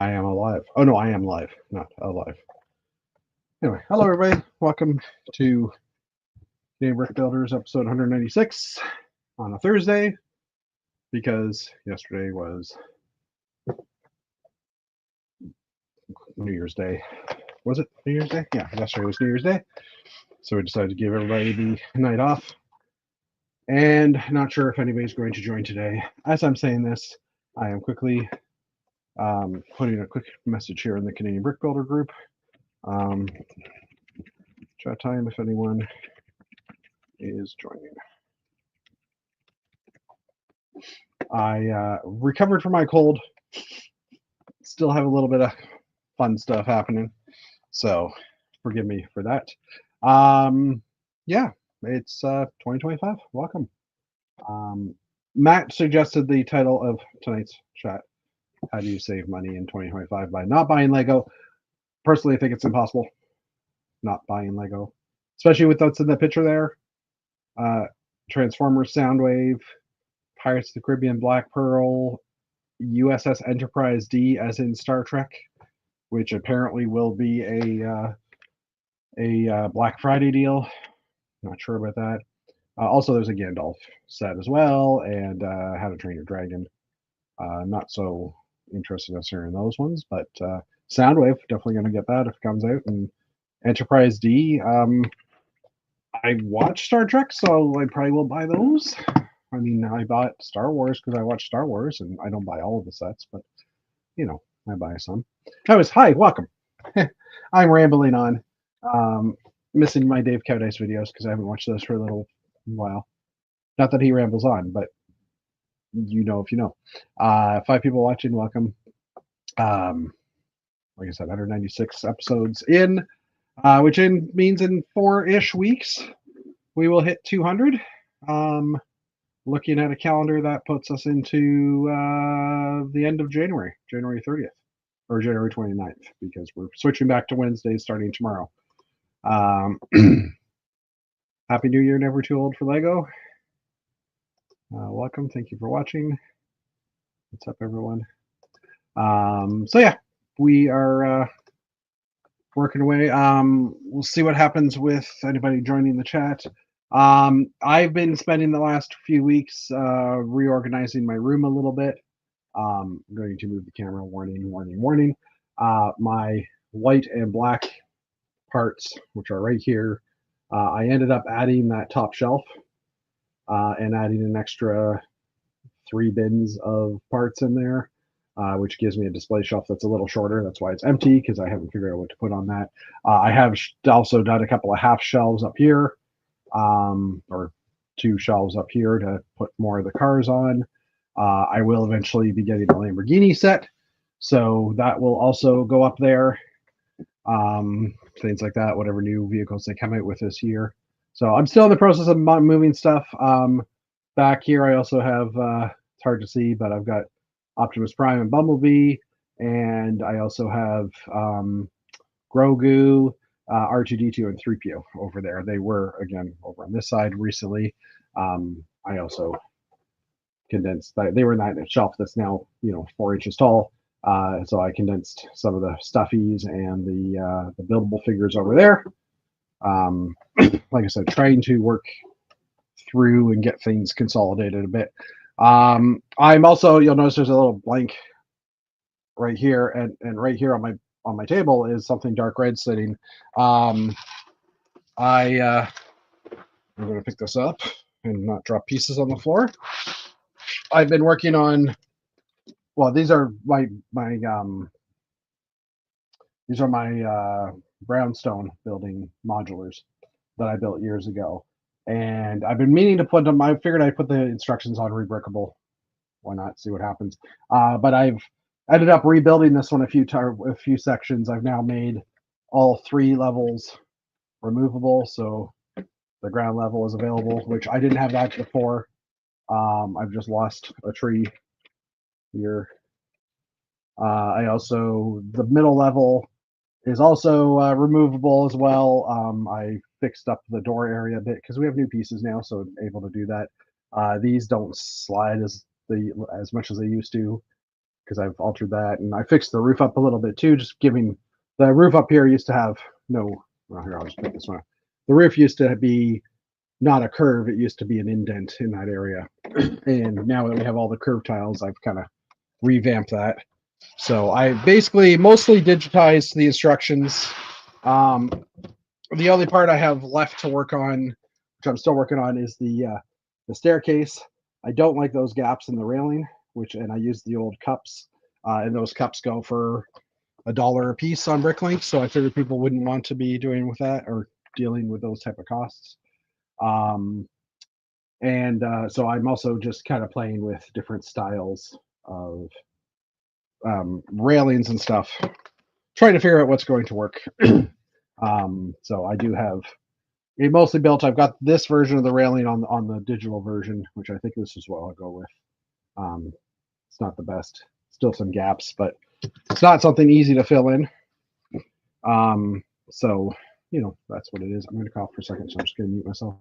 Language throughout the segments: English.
I am alive. Oh no, I am live, not alive. Anyway, hello everybody. Welcome to Game Brick Builders episode 196 on a Thursday because yesterday was New Year's Day. Was it New Year's Day? Yeah, yesterday was New Year's Day. So we decided to give everybody the night off. And not sure if anybody's going to join today. As I'm saying this, I am quickly putting a quick message here in the Canadian Brick Builder group. Chat time if anyone is joining. I recovered from my cold. Still have a little bit of fun stuff happening, so forgive me for that. Yeah, it's 2025. Welcome. Matt suggested the title of tonight's chat: "How do you save money in 2025 by not buying Lego?" Personally, I think it's impossible not buying Lego, especially with what's in the picture there. Transformers, Soundwave, Pirates of the Caribbean, Black Pearl, USS Enterprise D, as in Star Trek, which apparently will be a Black Friday deal. Not sure about that. Also, there's a Gandalf set as well, and How to Train Your Dragon. Not so interested necessarily in those ones, but Soundwave, definitely going to get that if it comes out. And Enterprise D, I watch Star Trek, so I probably will buy those. I mean, I bought Star Wars because I watch Star Wars, and I don't buy all of the sets, but you know, I buy some. Anyways, hi, welcome. I'm rambling on. Missing my Dave Cowdice videos because I haven't watched those for a little while. Not that he rambles on, but you know if you know. 5 people watching, welcome. Like I said, 196 episodes in, which means in 4-ish weeks we will hit 200. Looking at a calendar, that puts us into the end of January 30th, or January 29th, because we're switching back to Wednesdays starting tomorrow. Happy New Year, never too old for Lego. Welcome, thank you for watching. What's up, everyone? So yeah, we are working away. We'll see what happens with anybody joining the chat. I've been spending the last few weeks reorganizing my room a little bit. I'm going to move the camera. Warning. My white and black parts, which are right here, I ended up adding that top shelf and adding an extra 3 bins of parts in there, which gives me a display shelf that's a little shorter. That's why it's empty, because I haven't figured out what to put on that. I have also done a couple of half shelves up here, or 2 shelves up here to put more of the cars on. I will eventually be getting a Lamborghini set, so that will also go up there. Things like that, whatever new vehicles they come out with this year. So I'm still in the process of moving stuff. Back here, I also have, it's hard to see, but I've got Optimus Prime and Bumblebee, and I also have Grogu, R2D2, and 3PO over there. They were, again, over on this side recently. I also condensed, they were in that shelf that's now, 4 inches tall. So I condensed some of the stuffies and the buildable figures over there. Like I said, trying to work through and get things consolidated a bit. I'm also, you'll notice there's a little blank right here, and right here on my table is something dark red sitting. I'm going to pick this up and not drop pieces on the floor. I've been working on, well, these are my brownstone building modulars that I built years ago, and I've been meaning to put them. I figured I'd put the instructions on Rebrickable. Why not? See what happens. But I've ended up rebuilding this one a few sections. I've now made all 3 levels removable, so the ground level is available, which I didn't have that before. I've just lost a tree here. I also, the middle level is also removable as well. I fixed up the door area a bit because we have new pieces now, so I'm able to do that. These don't slide as much as they used to, because I've altered that, and I fixed the roof up a little bit too, just giving the roof up here used to have no. Well, here I'll just make this one. The roof used to be not a curve; it used to be an indent in that area, and now that we have all the curved tiles, I've kind of revamped that. So I basically mostly digitized the instructions. The only part I have left to work on, which I'm still working on, is the staircase. I don't like those gaps in the railing, and I use the old cups, and those cups go for $1 a piece on Bricklink. So I figured people wouldn't want to be doing with that or dealing with those type of costs. So I'm also just kind of playing with different styles of railings and stuff, trying to figure out what's going to work. So I do have it mostly built. I've got this version of the railing on the digital version, which I think this is what I'll go with. It's not the best, still some gaps, but it's not something easy to fill in. So that's what it is. I'm going to cough for a second, so I'm just going to mute myself.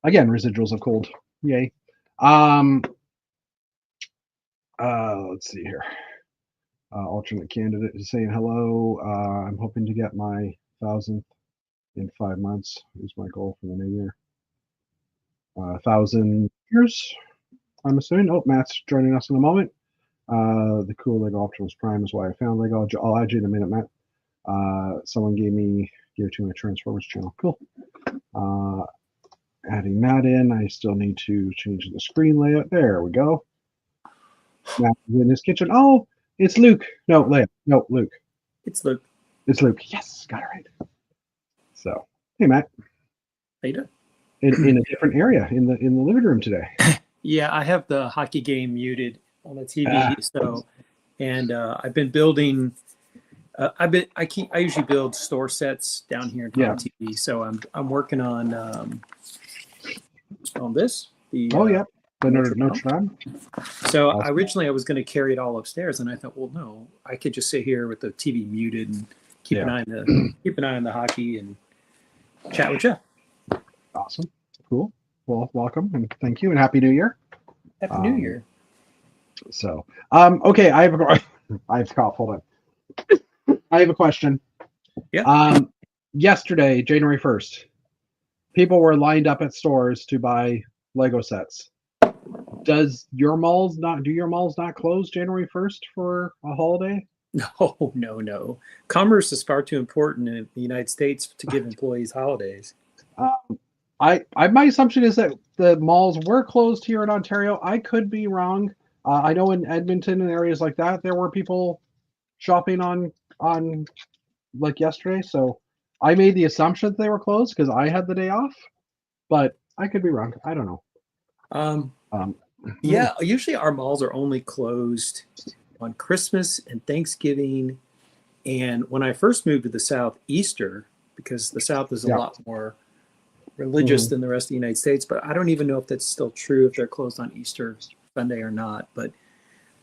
Again, residuals of cold. Yay. Let's see here. Alternate candidate is saying hello. I'm hoping to get my 1,000th in 5 months. Is my goal for the new year. 1,000 years, I'm assuming. Oh, Matt's joining us in a moment. The cool Lego Optimus Prime is why I found Lego. I'll add you in a minute, Matt. Someone gave me gear to my Transformers channel. Cool. Adding that in. I still need to change the screen layout. There we go. Matt is in his kitchen. Oh, it's Luke. No, Leia. No, Luke. It's Luke. It's Luke. Yes, got it right. So, hey, Matt. How you doing? In a different area in the living room today. Yeah, I have the hockey game muted on the TV. I've been building. I usually build store sets down here in TV. So I'm working on this. The Notre Dame. So originally I was going to carry it all upstairs, and I thought, well, no, I could just sit here with the TV muted and keep an eye on the hockey and chat with you. Awesome, cool. Well, welcome and thank you, and Happy New Year. Happy New Year. So, okay, I have a cough. Hold on. I have a question. Yeah. Yesterday, January 1st, people were lined up at stores to buy Lego sets. Do your malls not close January 1st for a holiday? No. Commerce is far too important in the United States to give employees holidays. My assumption is that the malls were closed here in Ontario. I could be wrong. I know in Edmonton and areas like that, there were people shopping on like yesterday. So I made the assumption that they were closed because I had the day off, but I could be wrong. I don't know. Yeah, usually our malls are only closed on Christmas and Thanksgiving. And when I first moved to the South, Easter, because the South is a lot more religious than the rest of the United States, but I don't even know if that's still true, if they're closed on Easter Sunday or not. But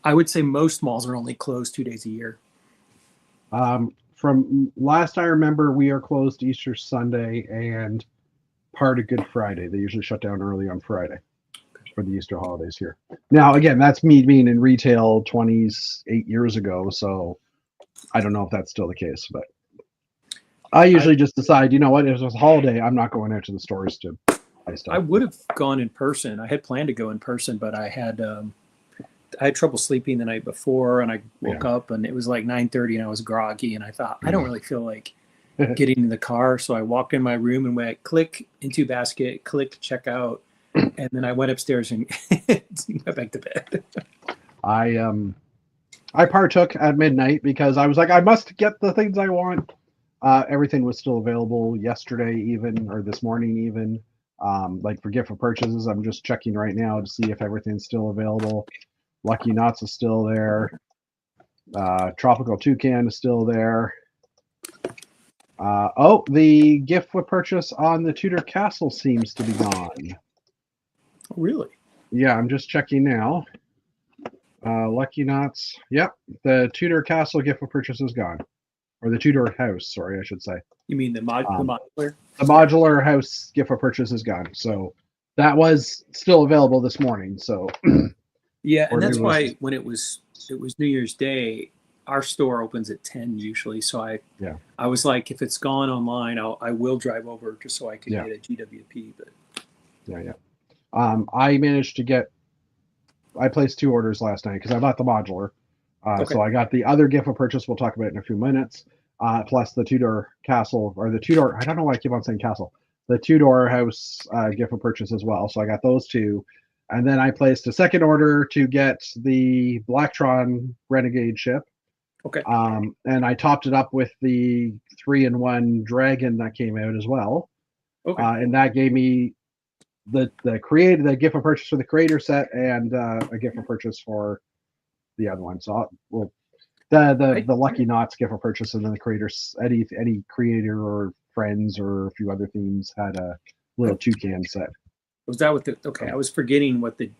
I would say most malls are only closed 2 days a year. From last I remember, we are closed Easter Sunday and part of Good Friday. They usually shut down early on Friday for the Easter holidays here. Now, again, that's me being in retail 28 years ago, so I don't know if that's still the case, but I usually just decide, you know what, if it was a holiday, I'm not going out to the stores to buy stuff. I would have gone in person. I had planned to go in person, but I had trouble sleeping the night before, and I woke up, and it was like 9:30, and I was groggy, and I thought, I don't really feel like getting in the car, so I walked in my room and went click into basket, click checkout, and then I went upstairs and went back to bed. I partook at midnight because I was like, I must get the things I want. Everything was still available yesterday, even, or this morning, even. Like for gift for purchases, I'm just checking right now to see if everything's still available. Lucky Knots is still there. Tropical Toucan is still there. The gift for purchase on the Tudor Castle seems to be gone. Oh, really? Yeah, I'm just checking now. Lucky Knots. Yep, the Tudor Castle gift for purchase is gone. Or the Tudor House, sorry, I should say. You mean the modular? The modular house gift for purchase is gone. So that was still available this morning. So Yeah, Or and maybe that's it was why when it was New Year's Day, our store opens at 10 usually. So yeah, I was like, if it's gone online, I will drive over just so I could yeah, get a GWP. But yeah. I managed to get. I placed 2 orders last night because I bought the modular. okay, So I got the other gift of purchase. We'll talk about in a few minutes. Plus the Tudor castle or the Tudor. I don't know why I keep on saying castle. The Tudor house gift of purchase as well. So I got those two, and then I placed a second order to get the Blacktron Renegade ship. okay, And I topped it up with the 3-in-1 Dragon that came out as well. okay. And that gave me the gift of purchase for the creator set and a gift of purchase for the other one. So we'll the Lucky Knots gift of purchase, and then the creators, any creator or friends or a few other themes had a little toucan set. Was that what the? Okay, I was forgetting what the.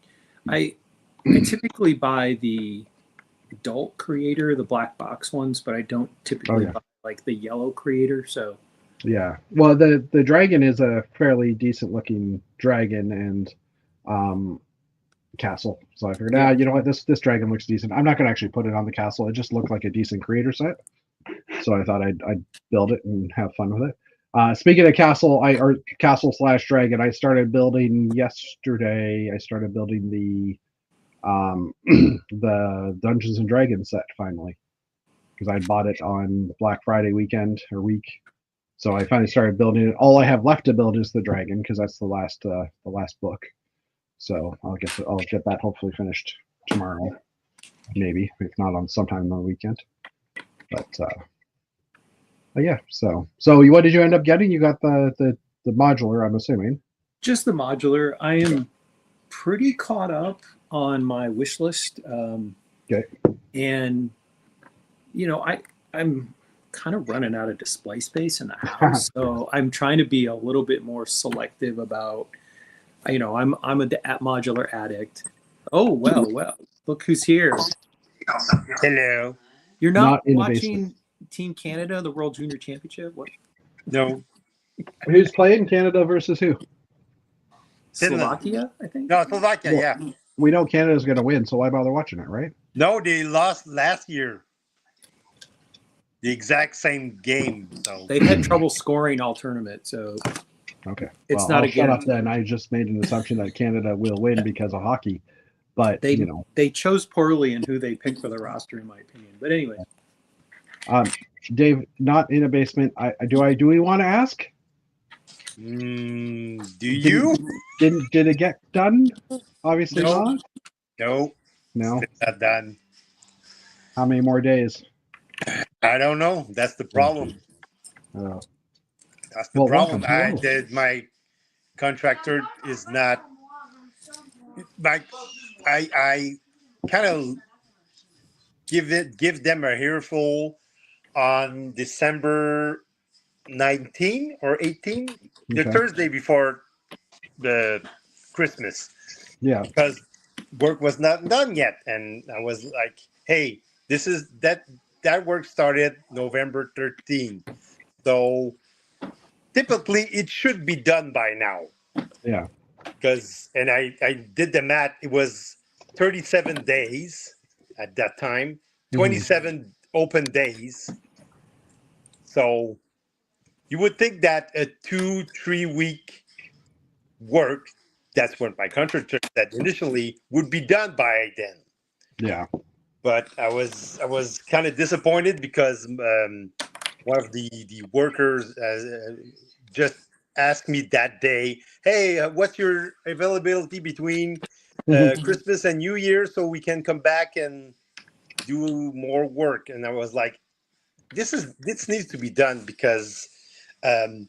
I typically buy the adult creator, the black box ones, but I don't typically buy like the yellow creator. So yeah, well, the dragon is a fairly decent looking dragon and castle. So I figured, you know what, this dragon looks decent. I'm not gonna actually put it on the castle. It just looked like a decent creator set. So I thought I'd build it and have fun with it. Speaking of castle, or castle/dragon, I started building yesterday. I started building the the Dungeons and Dragons set finally because I bought it on Black Friday weekend or week. So I finally started building it. All I have left to build is the dragon because that's the last book. So I'll get that hopefully finished tomorrow, maybe if not on sometime on the weekend. But yeah. So what did you end up getting? You got the modular, I'm assuming. just the modular. I am pretty caught up on my wish list. Okay. And I'm kind of running out of display space in the house, so I'm trying to be a little bit more selective about. I'm a modular addict. Oh well, look who's here. Hello. You're not in watching Team Canada, the World Junior Championship? What? No. Who's playing? Canada versus who? Slovakia, I think. No, Slovakia, Well, yeah. We know Canada's going to win, so why bother watching it, right? No, they lost last year. The exact same game. So They've had trouble scoring all tournament, so okay. It's not I'll a shut up guarantee. then. I just made an assumption that Canada will win because of hockey, but they chose poorly in who they picked for the roster, in my opinion. But anyway, Dave, not in a basement. Do we want to ask? do you? Did it get done? Obviously not. No. No. It's not done. How many more days? I don't know. That's the problem. That's the problem. My contractor is not. I kind of give them a earful on December 19 or 18, the Thursday before the Christmas. Yeah. Because work was not done yet, and I was like, "Hey, this is that work started November 13, so typically it should be done by now." Yeah. Because I did the math. It was 37 days at that time, 27 open days. So you would think that a 2-3 week work, that's what my contractor said initially, would be done by then. Yeah. But I was kind of disappointed because one of the workers just asked me that day, "Hey, what's your availability between Christmas and New Year so we can come back and do more work?" And I was like, this needs to be done because the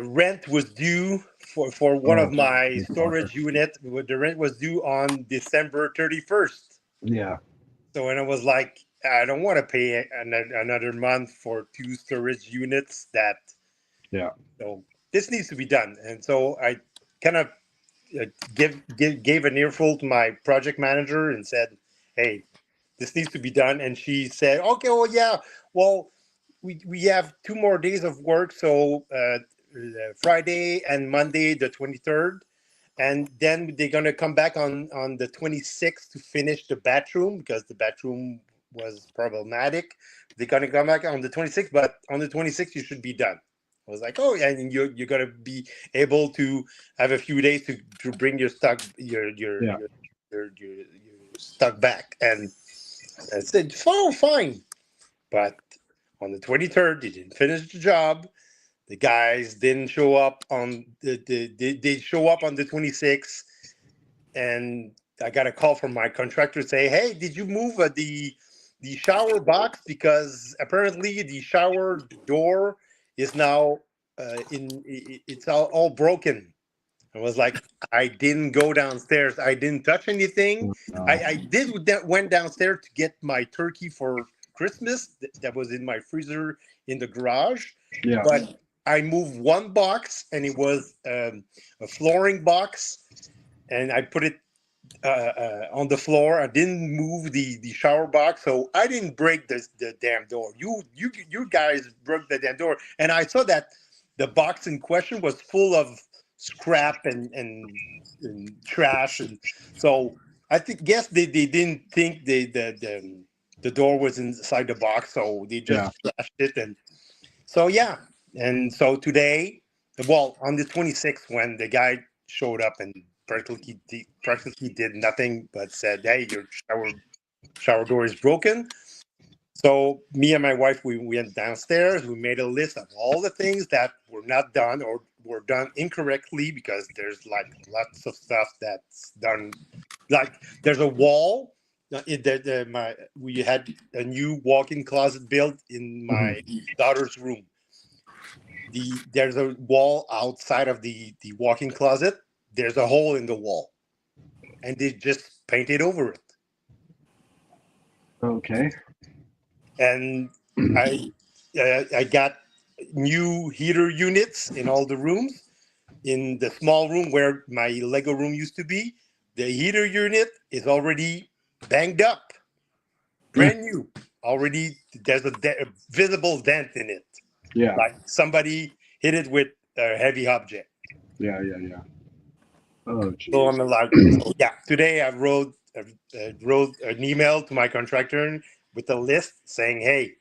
rent was due for one of my storage units. The rent was due on December 31st. Yeah. So when I was like, I don't want to pay another month for 2 storage units. So this needs to be done, and so I kind of gave an earful to my project manager and said, "Hey, this needs to be done." And she said, "Okay, well, yeah, well, we have 2 more days of work, so Friday and Monday the 23rd, and then they're gonna come back on the 26th to finish the bathroom because the bathroom was problematic. They're gonna come back on the 26th, but on the 26th you should be done. I was like, oh yeah, and you're gonna be able to have a few days to bring your stock your stock back. And I said, oh, fine. But on the 23rd, they didn't finish the job. The guys didn't show up on they show up on the 26th, and I got a call from my contractor say, hey, did you move the shower box, because apparently the shower door is now it's all broken. I was like, I didn't go downstairs. I didn't touch anything. I went downstairs to get my turkey for Christmas that was in my freezer in the garage. Yeah. But I moved one box, and it was a flooring box, and I put it on the floor. I didn't move the shower box, so I didn't break the damn door. You guys broke the damn door, and I saw that the box in question was full of scrap and trash, and so I guess they didn't think the door was inside the box, so they just trashed it. And so and so today, well, on the 26th, when the guy showed up and practically did nothing but said, hey, your shower door is broken. So me and my wife, we went downstairs. We made a list of all the things that were not done or were done incorrectly, because there's like lots of stuff that's done. Like there's a wall. We had a new walk-in closet built in my daughter's room. There's a wall outside of the walk-in closet. There's a hole in the wall, and they just painted over it. Okay. And I got new heater units in all the rooms. In the small room where my Lego room used to be, the heater unit is already banged up, brand new. Already, there's a visible dent in it. Yeah. Like somebody hit it with a heavy object. Yeah. Oh, geez. So I'm like, today I wrote an email to my contractor with a list saying, hey,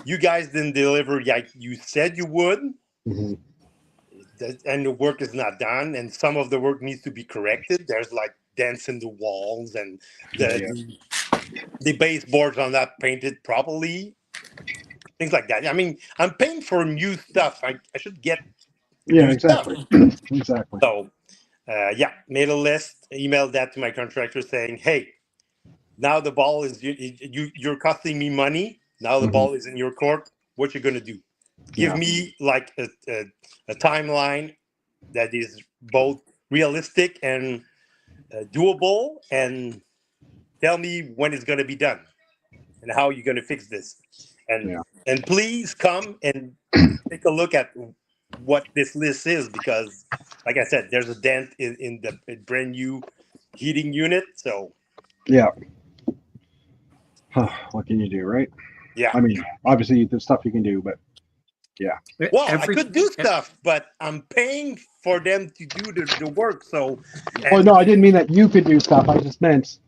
you guys didn't deliver like you said you would, and the work is not done, and some of the work needs to be corrected. There's like dents in the walls, and the baseboards are not painted properly, things like that. I mean, I'm paying for new stuff. I should get exactly. Exactly. So made a list, emailed that to my contractor saying, hey, now the ball is you're costing me money. Now the ball is in your court. What you gonna do? Give me like a timeline that is both realistic and doable, and tell me when it's gonna be done and how you're gonna fix this. And please come and take a look at what this list is, because, like I said, there's a dent in the brand new heating unit. So what can you do, right? Yeah. I mean, obviously there's stuff you can do, but well, I could do stuff, but I'm paying for them to do the work. So well, no, I didn't mean that you could do stuff. I just meant,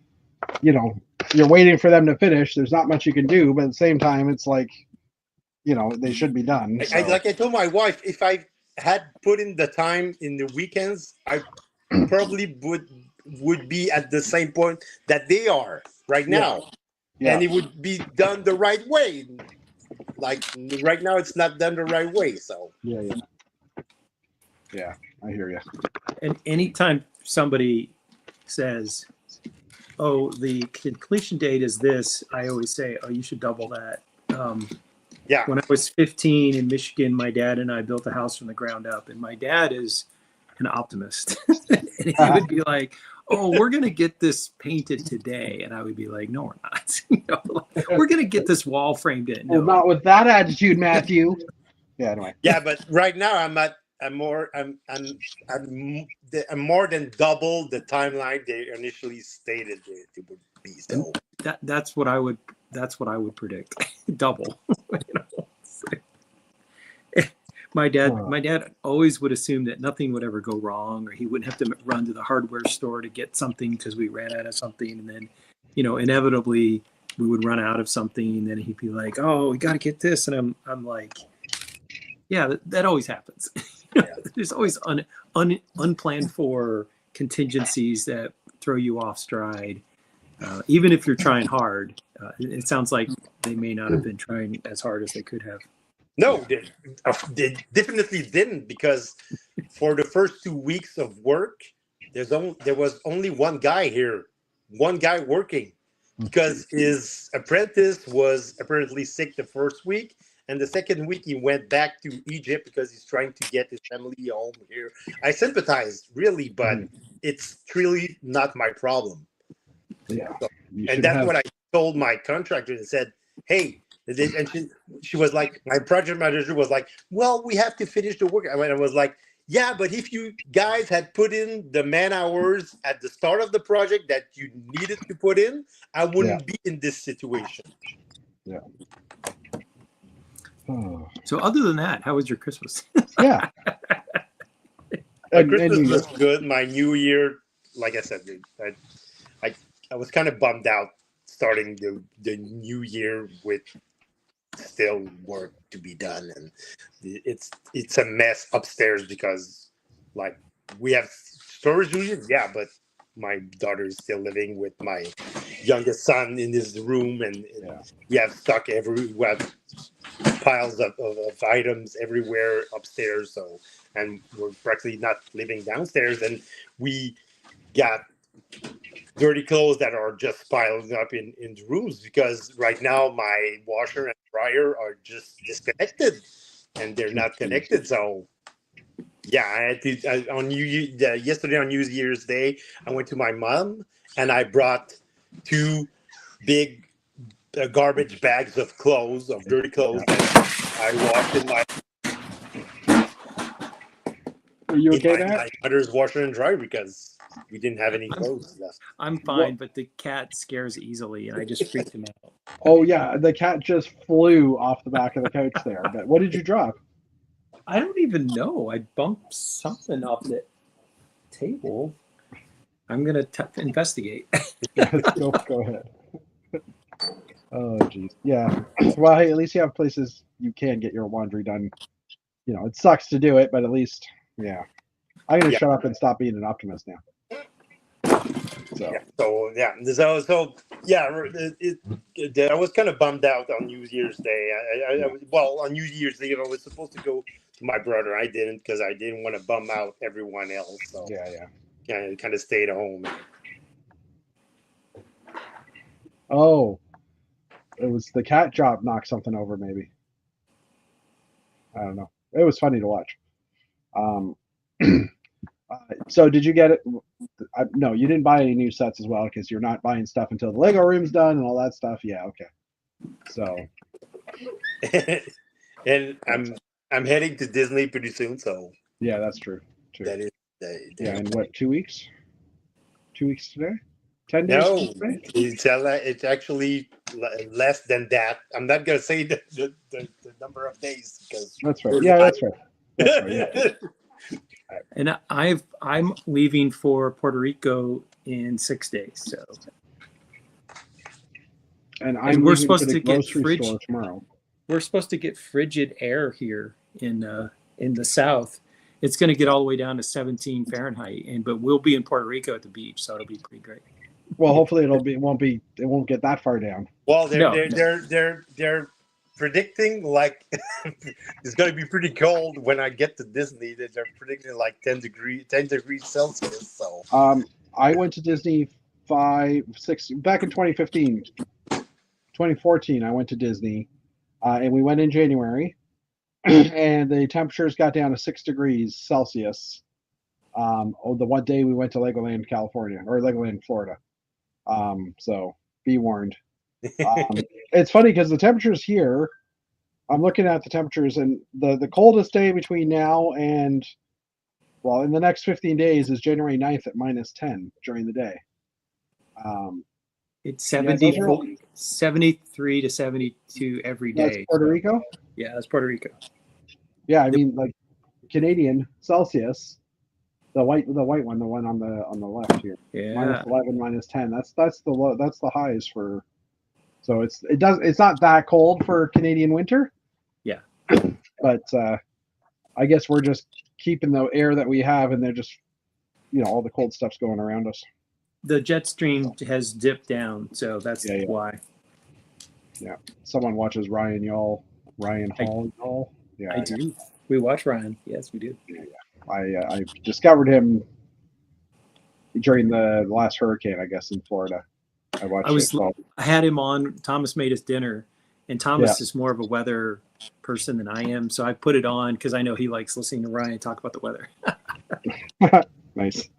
you're waiting for them to finish. There's not much you can do, but at the same time, it's like, they should be done. So. Like I told my wife, if I had put in the time in the weekends, I probably would be at the same point that they are right now. Yeah. And it would be done the right way. Like right now, it's not done the right way. So yeah, I hear you. And anytime somebody says, "Oh, the completion date is this," I always say, "Oh, you should double that." When I was 15 in Michigan, my dad and I built a house from the ground up, and my dad is an optimist, and he would be like, "Oh, we're gonna get this painted today," and I would be like, "No, we're not. We're gonna get this wall framed in." No. Well, not with that attitude, Matthew. Yeah, anyway. Yeah, but right now I'm more than double the timeline they initially stated it would be. So that's what I would predict. Double. My dad always would assume that nothing would ever go wrong, or he wouldn't have to run to the hardware store to get something because we ran out of something. And then, inevitably we would run out of something, and then he'd be like, "Oh, we got to get this." And I'm like, yeah, that always happens. There's always unplanned for contingencies that throw you off stride. Even if you're trying hard, it sounds like they may not have been trying as hard as they could have. No, they definitely didn't, because for the first 2 weeks of work, there was only one guy here, one guy working, because his apprentice was apparently sick the first week, and the second week he went back to Egypt because he's trying to get his family home here. I sympathize, really, but it's really not my problem. Yeah, And that's what I told my contractor and said, hey, and she was like, my project manager was like, well, we have to finish the work. I was like, yeah, but if you guys had put in the man hours at the start of the project that you needed to put in, I wouldn't be in this situation. Yeah. So other than that, how was your Christmas? Yeah. My Christmas was good. My New Year, like I said, I was kind of bummed out starting the new year with still work to be done, and it's a mess upstairs because like we have storage units, but my daughter is still living with my youngest son in his room, and we have we have piles of items everywhere upstairs, and we're practically not living downstairs, and we got dirty clothes that are just piling up in the rooms, because right now my washer and dryer are just disconnected and they're not connected. So I had to yesterday on New Year's Day, I went to my mom and I brought 2 big garbage bags of dirty clothes that I washed in my my mother's washer and dryer because we didn't have any clothes left. I'm fine, but the cat scares easily, and I just freaked him out. Oh yeah, the cat just flew off the back of the couch there. But what did you drop? I don't even know. I bumped something off the table. I'm gonna investigate. Go ahead. Oh geez, yeah. Well, hey, at least you have places you can get your laundry done. It sucks to do it, but at least, I'm gonna shut up and stop being an optimist now. I was kind of bummed out on New Year's Day. On New Year's Eve, I was supposed to go to my brother. I didn't, because I didn't want to bum out everyone else. So I kind of stayed at home. Oh, it was the cat job knocked something over, maybe. I don't know. It was funny to watch. So did you get it? No, you didn't buy any new sets as well, because you're not buying stuff until the Lego room's done and all that stuff. Yeah, okay. So, and I'm heading to Disney pretty soon. So yeah, that's true. That is. In what, 2 weeks? 2 weeks today? 10 days? No, it's actually less than that. I'm not gonna say the number of days, because that's right. Yeah, that's right. That's right. Yeah. And I'm leaving for Puerto Rico in 6 days. So, and we're supposed to get tomorrow. We're supposed to get frigid air here in the south. It's going to get all the way down to 17 Fahrenheit, but we'll be in Puerto Rico at the beach, so it'll be pretty great. Well, hopefully it won't get that far down. Well, they're predicting like it's going to be pretty cold when I get to Disney. They're predicting like 10 degrees Celsius. So I went to Disney 5, 6 back in 2015, 2014. I went to Disney, and we went in January, and the temperatures got down to 6 degrees Celsius. The one day we went to Legoland, California, or Legoland, Florida. So be warned. It's funny because the temperatures here, I'm looking at the temperatures, and the coldest day between now and, well, in the next 15 days is January 9th at -10 during the day. It's 73 to 72 every day. That's Puerto Rico? Yeah, that's Puerto Rico. Yeah, I mean, like Canadian Celsius, the white one, the one on the left here. Yeah. -11, -10. That's the low. That's the highs for. So it's not that cold for Canadian winter. Yeah. But I guess we're just keeping the air that we have, and they're just, all the cold stuff's going around us. The jet stream has dipped down, so that's why. Yeah. Someone watches Ryan Hall, y'all. Yeah, I do. We watch Ryan. Yes, we do. Yeah. I discovered him during the last hurricane, I guess, in Florida. I had him on. Thomas made us dinner, and Thomas is more of a weather person than I am, so I put it on because I know he likes listening to Ryan talk about the weather. Nice.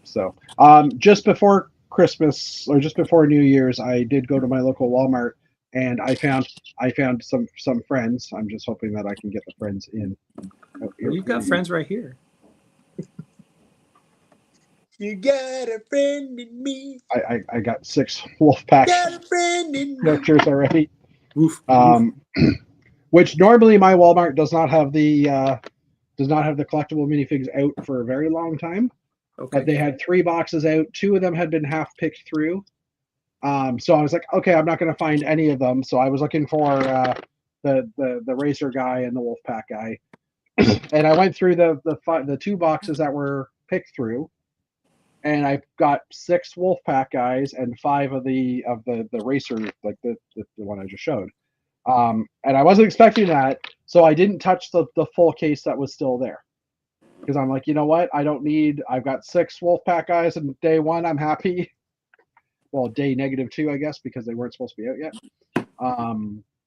So just before Christmas or just before New Year's, I did go to my local Walmart, and I found some friends. I'm just hoping that I can get the friends in. You've got friends right here. You got a friend in me. I got 6 Wolfpack characters already. Oof. Which normally my Walmart does not have the collectible minifigs out for a very long time. Okay. But they had 3 boxes out. 2 of them had been half picked through. So I was like, okay, I'm not going to find any of them. So I was looking for the racer guy and the Wolfpack guy, and I went through the 2 boxes that were picked through, and I got 6 Wolfpack guys and 5 of the racer, like the one I just showed. And I wasn't expecting that, so I didn't touch the full case that was still there. Because I'm like, you know what? I've got 6 Wolfpack guys, and day 1, I'm happy. Well, day -2, I guess, because they weren't supposed to be out yet.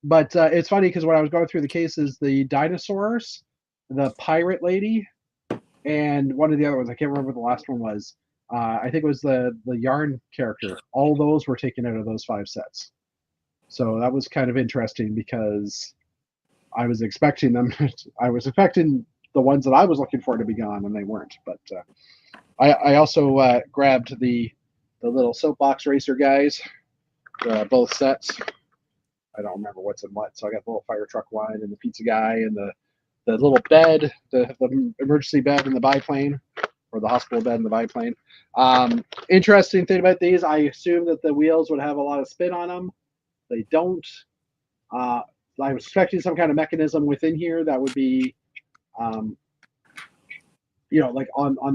But it's funny because when I was going through the cases, the dinosaurs, the pirate lady, and one of the other ones, I can't remember what the last one was. I think it was the yarn character. All those were taken out of those 5 sets. So that was kind of interesting because I was expecting them. I was expecting the ones that I was looking for to be gone, and they weren't. But I also grabbed the little soapbox racer guys, both sets. I don't remember what's in what. So I got the little fire truck one and the pizza guy and the little bed, the emergency bed in the biplane, or the hospital bed in the biplane. Interesting thing about these, I assume that the wheels would have a lot of spin on them. They don't. I was expecting some kind of mechanism within here that would be, like on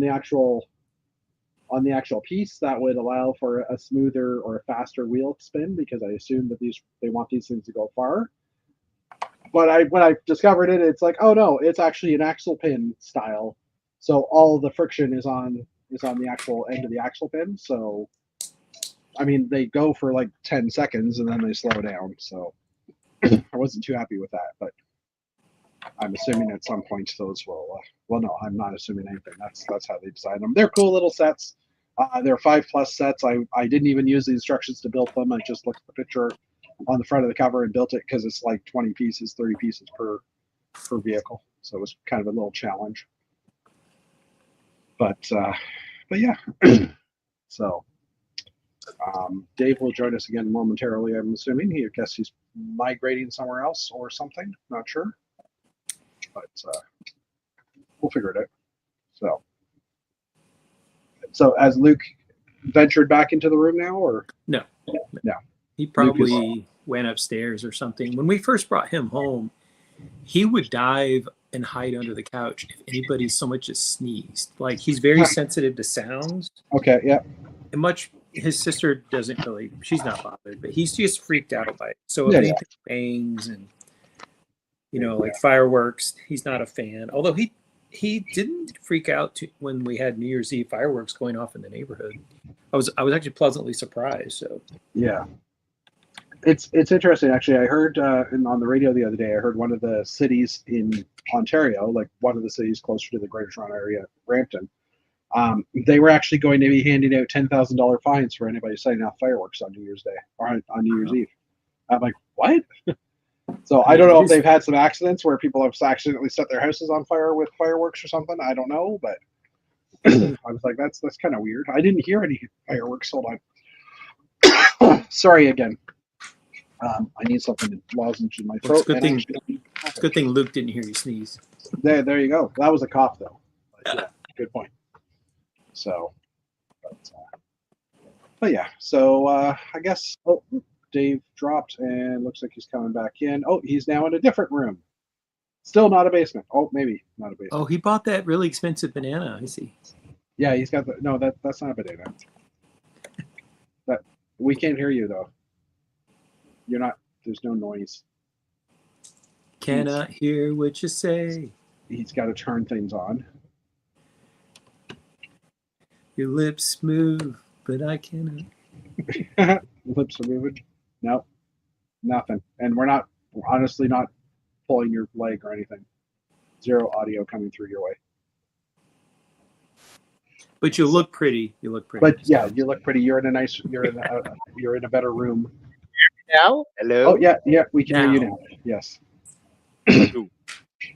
the actual piece that would allow for a smoother or a faster wheel spin, because I assume that they want these things to go far. But when I discovered it, it's like, oh no, it's actually an axle pin style. So all the friction is on the actual end of the axle pin. So I mean, they go for like 10 seconds and then they slow down. So I wasn't too happy with that, but I'm assuming at some point those will. Well, no, I'm not assuming anything. That's how they design them. They're cool little sets. They're 5+ sets. I didn't even use the instructions to build them. I just looked at the picture on the front of the cover and built it because it's like 20 pieces, 30 pieces per vehicle. So it was kind of a little challenge. But yeah. So Dave will join us again momentarily, I'm assuming. I guess he's migrating somewhere else or something. Not sure. But we'll figure it out. So has Luke ventured back into the room now, or no? No. He probably went upstairs or something. When we first brought him home, he would dive and hide under the couch if anybody so much as sneezed. Like, he's very sensitive to sounds. Okay, yeah. And his sister doesn't really, she's not bothered, but he's just freaked out by it. So if anything bangs and, like fireworks, he's not a fan. Although he didn't freak out when we had New Year's Eve fireworks going off in the neighborhood. I was actually pleasantly surprised. So yeah, it's interesting actually. I heard on the radio the other day. I heard one of the cities in Ontario, like one of the cities closer to the Greater Toronto area, Brampton. They were actually going to be handing out $10,000 fines for anybody setting off fireworks on New Year's Day or on New Year's Eve. I'm like, what? So I don't know if they've had some accidents where people have accidentally set their houses on fire with fireworks or something. I don't know, but I was like, that's kind of weird. I didn't hear any fireworks. Hold on. Sorry again. I need something to lozenge in my Well, it's throat. a good and thing. It's a good thing Luke didn't hear you sneeze. There you go. That was a cough, though. But, yeah, good point. So, but yeah. So I guess. Oh, Dave dropped, and looks like he's coming back in. Oh, he's now in a different room. Still not a basement. Oh, maybe not a basement. Oh, he bought that really expensive banana. I see. Yeah, he's got the. No, that's not a banana. That we can't hear you though. You're not. There's no noise. Cannot hear what you say. He's got to turn things on. Your lips move, but I cannot. Lips are moving. No, nothing. And we're honestly not pulling your leg or anything. Zero audio coming through your way. But you look pretty. You look pretty. But yeah, you look pretty. You're in a better room. Now? Hello? Oh yeah, we can hear you now. Yes.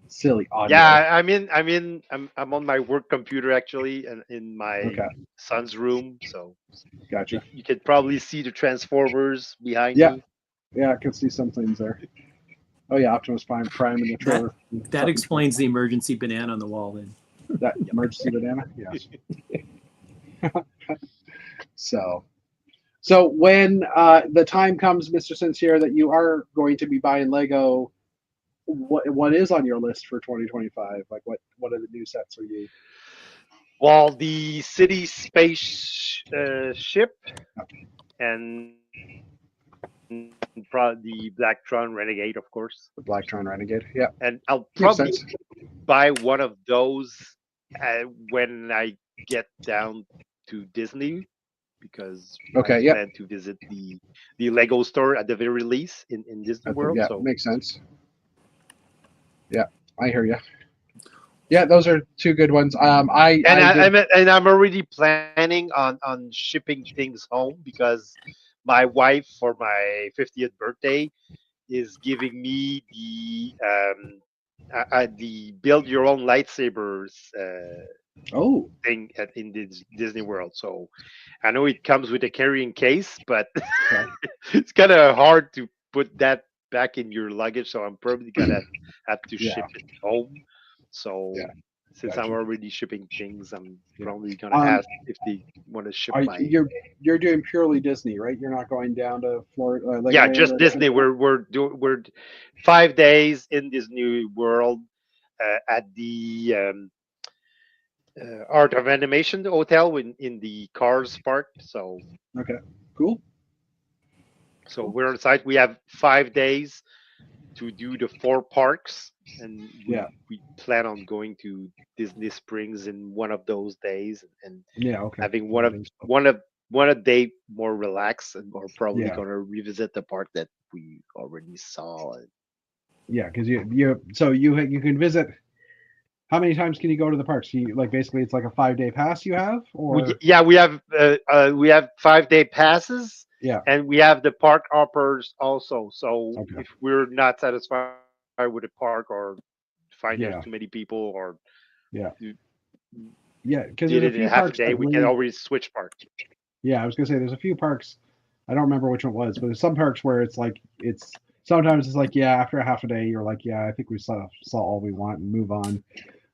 Silly audio. Yeah, I'm on my work computer actually, and in my son's room. So Gotcha. you could probably see the Transformers behind Yeah. you. Yeah, I can see some things there. Oh yeah, Optimus Prime in the trailer. That explains the emergency banana on the wall then. That emergency banana? Yes. So when the time comes, Mr. Sincere, that you are going to be buying Lego, what is on your list for 2025? Like what are the new sets are you? Well, the city space ship and the Blacktron Renegade, of course. The Blacktron Renegade, yeah. And I'll Makes probably sense. buy one of those when I get down to Disney, because I plan to visit the Lego store at the very least in Disney World. Yeah, so makes sense. Yeah, I hear you. Yeah, those are two good ones. I'm already planning on shipping things home, because my wife, for my 50th birthday, is giving me the build your own lightsabers thing in Disney World. So I know it comes with a carrying case, but it's kind of hard to put that back in your luggage. So I'm probably gonna have to ship it home. So since I'm already shipping things, I'm probably gonna ask if they want to ship my. You're doing purely Disney, right? You're not going down to Florida. Yeah, just Disney. We're 5 days in Disney World at the Art of Animation Hotel in the Cars Park. So cool. So we're on site. We have 5 days to do the 4 parks, and we plan on going to Disney Springs in one of those days, and having one a day more relaxed, and we're probably gonna revisit the park that we already saw. Yeah, because you can visit. How many times can you go to the parks? Basically it's like a 5-day pass you have, or we have 5-day passes. Yeah, and we have the park hoppers also. So if we're not satisfied with the park, or find there's too many people, or because did it in half a day, we can always switch parks. Yeah, I was gonna say there's a few parks. I don't remember which one it was, but there's some parks where it's sometimes it's like after a half a day you're like I think we saw all we want and move on.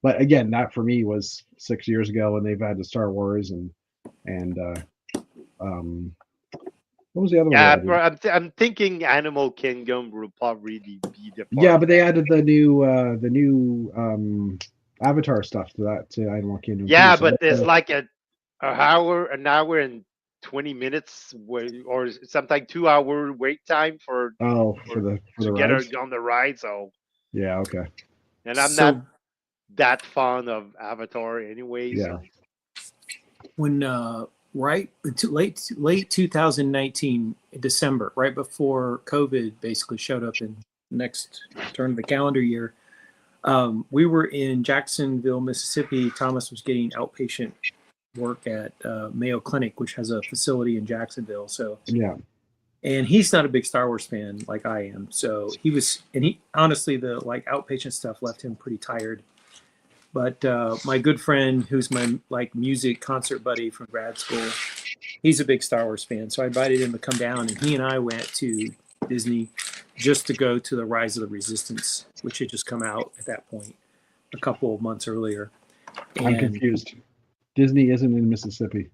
But again, that for me was 6 years ago, and they've had the Star Wars and what was the other one? I'm thinking Animal Kingdom will probably be the park. Yeah, but they added the new Avatar stuff to Animal Kingdom. Yeah, but there's like an hour and 20 minutes or sometimes 2-hour wait time for the get rides? on the ride. So and I'm not that fond of Avatar anyway. So. When late 2019 December, right before COVID basically showed up in next turn of the calendar year, we were in Jacksonville, Mississippi. Thomas was getting outpatient work at Mayo Clinic, which has a facility in Jacksonville. So and he's not a big Star Wars fan like I am. So he honestly, the outpatient stuff left him pretty tired. But my good friend, who's my music concert buddy from grad school, he's a big Star Wars fan. So I invited him to come down, and he and I went to Disney just to go to the Rise of the Resistance, which had just come out at that point a couple of months earlier. I'm confused. Disney isn't in Mississippi.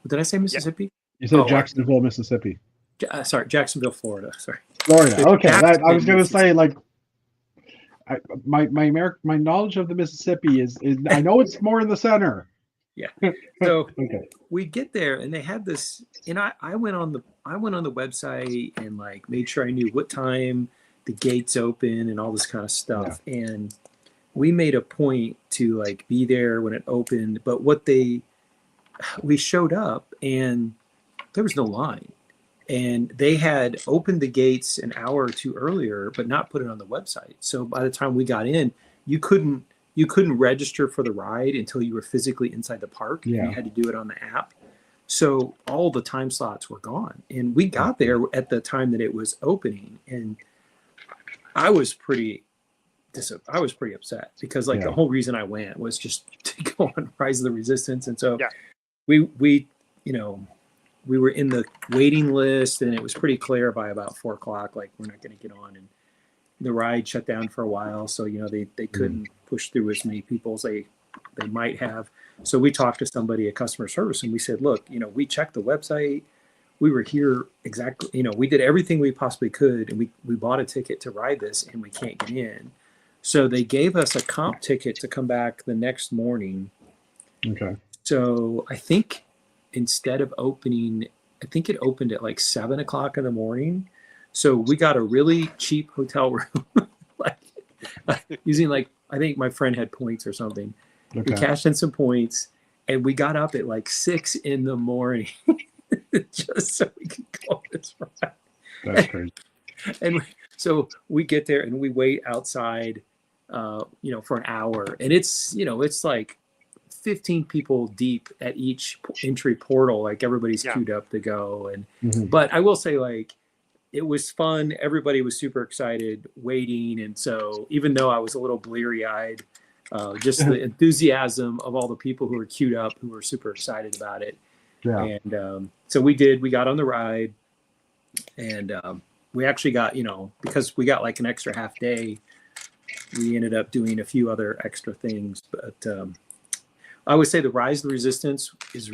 Did I say Mississippi? You said Jacksonville, Mississippi. Sorry, Jacksonville, Florida. Sorry, Florida. Okay, I was going to say like my knowledge of the Mississippi is I know it's more in the center. Yeah. So okay, we get there and they had this, and I went on the website and like made sure I knew what time the gates open and all this kind of stuff. Yeah. And we made a point to like be there when it opened, but we showed up and there was no line. And they had opened the gates an hour or two earlier, but not put it on the website. So by the time we got in, you couldn't register for the ride until you were physically inside the park. Yeah. You had to do it on the app. So all the time slots were gone. And we got there at the time that it was opening. And I was pretty upset because like the whole reason I went was just to go on Rise of the Resistance. And so we were in the waiting list and it was pretty clear by about 4:00, like we're not going to get on, and the ride shut down for a while. So, they couldn't push through as many people as they might have. So we talked to somebody at customer service and we said, look, we checked the website. We were here exactly, we did everything we possibly could. And we bought a ticket to ride this and we can't get in. So they gave us a comp ticket to come back the next morning. Okay. So I think instead of opening, I think it opened at like 7:00 in the morning. So we got a really cheap hotel room, using like, I think my friend had points or something. Okay. We cashed in some points and we got up at like 6 a.m. just so we could go this ride. That's crazy. And so we get there and we wait outside, for an hour, and it's like 15 people deep at each entry portal. Like everybody's queued up to go. And, but I will say, like, it was fun. Everybody was super excited waiting. And so even though I was a little bleary eyed, just the enthusiasm of all the people who were queued up, who were super excited about it. Yeah. And so we got on the ride, and we actually got, because we got like an extra half day, we ended up doing a few other extra things. But I would say the Rise of the Resistance is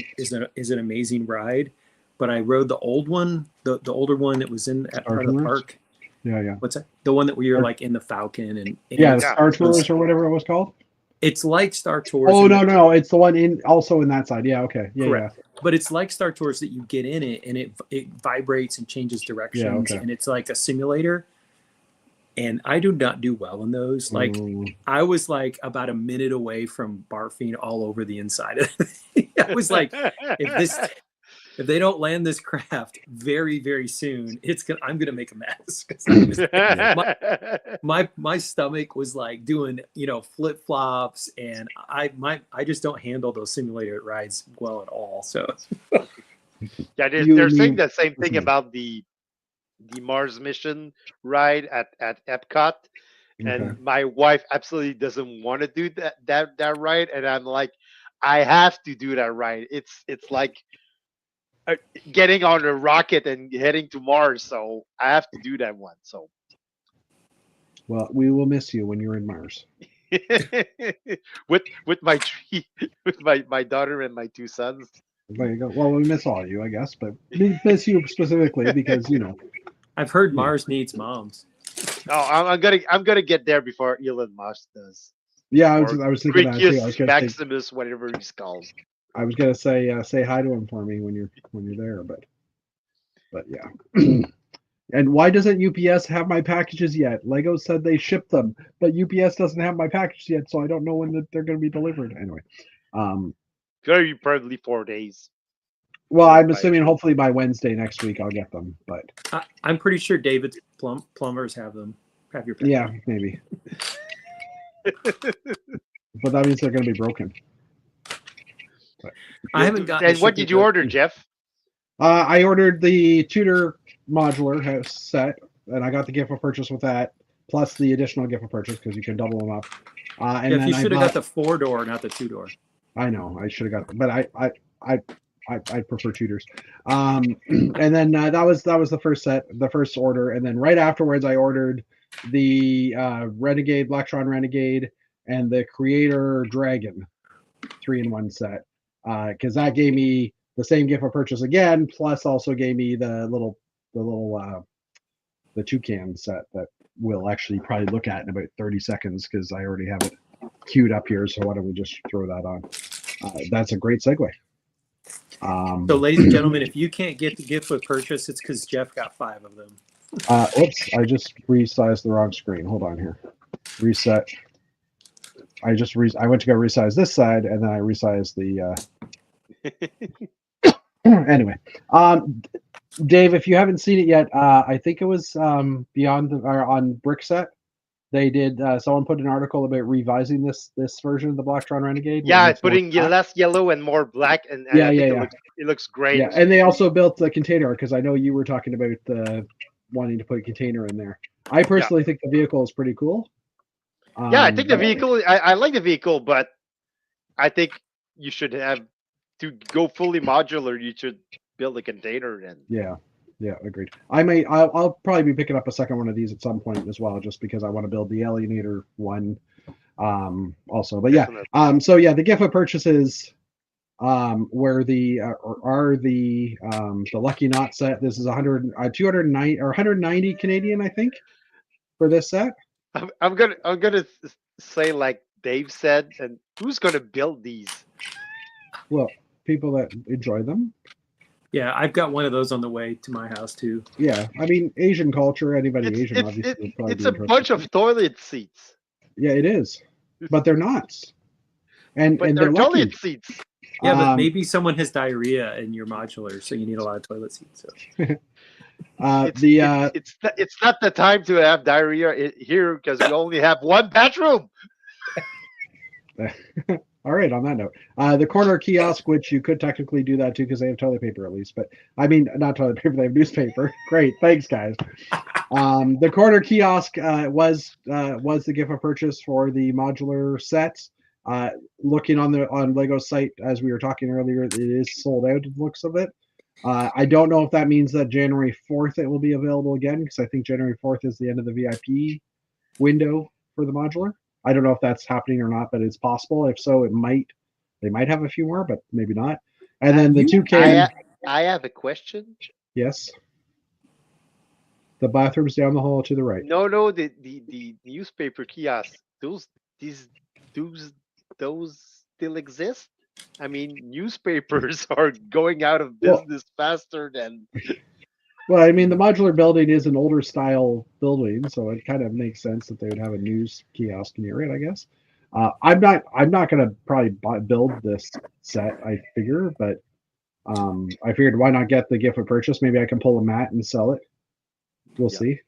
an amazing ride. But I rode the old one, the older one that was in at part of the park. Yeah. What's that? The one that where you're like in the Falcon and Star Tours or whatever it was called. It's like Star Tours. Oh no, it's the one also in that side. Yeah, okay. Yeah, correct. Yeah. But it's like Star Tours that you get in it and it vibrates and changes directions, and it's like a simulator. And I do not do well in those. Like I was like about a minute away from barfing all over the inside of it. I was like, if they don't land this craft very, very soon, I'm gonna make a mess. My stomach was like doing, flip flops, and I just don't handle those simulator rides well at all. So yeah, they're saying the same thing about the Mars mission ride at Epcot, and my wife absolutely doesn't want to do that ride, and I'm like, I have to do that ride. It's like getting on a rocket and heading to Mars, so I have to do that one. So, well, we will miss you when you're in Mars. with my daughter and my 2 sons. There you go. Well, we miss all of you, I guess, but we miss you specifically because I've heard Mars needs moms. Oh, I'm gonna get there before Elon Musk does. Yeah, I was thinking that too. I was Maximus, whatever he's called. I was gonna say hi to him for me when you're there, but yeah. And why doesn't UPS have my packages yet? Lego said they shipped them, but UPS doesn't have my packages yet, so I don't know when they're going to be delivered. Anyway, very probably 4 days. Well, I'm assuming hopefully by Wednesday next week I'll get them, but I'm pretty sure David's plumbers have them. Have your packages. Yeah, maybe. But that means they're going to be broken. But I haven't gotten. And what did you order, Jeff? I ordered the Tudor modular house set, and I got the gift of purchase with that, plus the additional gift of purchase because you can double them up. And if you should have got the 4-door, not the 2-door. I know I should have got, but I I prefer Tudors. And then that was the first set, the first order, and then right afterwards I ordered the Renegade, Blacktron Renegade, and the Creator Dragon 3-in-1 set, because that gave me the same gift of purchase again, plus also gave me the Toucan set that we'll actually probably look at in about 30 seconds because I already have it queued up here. So why don't we just throw that on? That's a great segue. So, ladies and gentlemen, if you can't get the gift with purchase, it's because Jeff got 5 of them. Oops, I just resized the wrong screen. Hold on here. Reset. I went to go resize this side, and then I resized the. Anyway, Dave, if you haven't seen it yet, I think it was Beyond or on Brickset. They did. Someone put an article about revising this version of the Blacktron Renegade. Yeah, it's putting less yellow and more black, and Yeah, I think yeah. it looks great. Yeah, and they also built the container because I know you were talking about wanting to put a container in there. I personally think the vehicle is pretty cool. Yeah, I think the vehicle. I like the vehicle, but I think you should have to go fully modular. You should build a container and. Yeah, agreed. I'll probably be picking up a second one of these at some point as well, just because I want to build the Alienator one. Also, but yeah. So yeah, the gift of purchases, where the Lucky Knot set. This is 290 or 190 Canadian, I think, for this set. I'm gonna say like Dave said, and who's gonna build these? Well, people that enjoy them. Yeah, I've got one of those on the way to my house too. Yeah, I mean Asian culture. Anybody Asian, obviously. It's a bunch of toilet seats. Yeah, it is, but they're not. And they're toilet seats. Yeah, but maybe someone has diarrhea in your modular, so you need a lot of toilet seats. So. It's not the time to have diarrhea here because we only have one bathroom. All right. On that note, the corner kiosk, which you could technically do that too because they have toilet paper at least, but I mean not toilet paper, they have newspaper. Great, thanks guys. The corner kiosk was the gift of purchase for the modular sets. Looking on Lego's site as we were talking earlier, it is sold out. The looks of it. I don't know if that means that January 4th it will be available again because I think January 4th is the end of the VIP window for the modular. I don't know if that's happening or not, but it's possible. If so, they might have a few more, but maybe not. And then the Toucan. I have a question. Yes. The bathroom's down the hall to the right. No, the newspaper kiosks. Those still exist? I mean, newspapers are going out of business faster than. Well, I mean, the modular building is an older style building, so it kind of makes sense that they would have a news kiosk near it, I guess. I'm not going to probably build this set, I figure, but I figured why not get the gift of purchase? Maybe I can pull a mat and sell it. We'll see.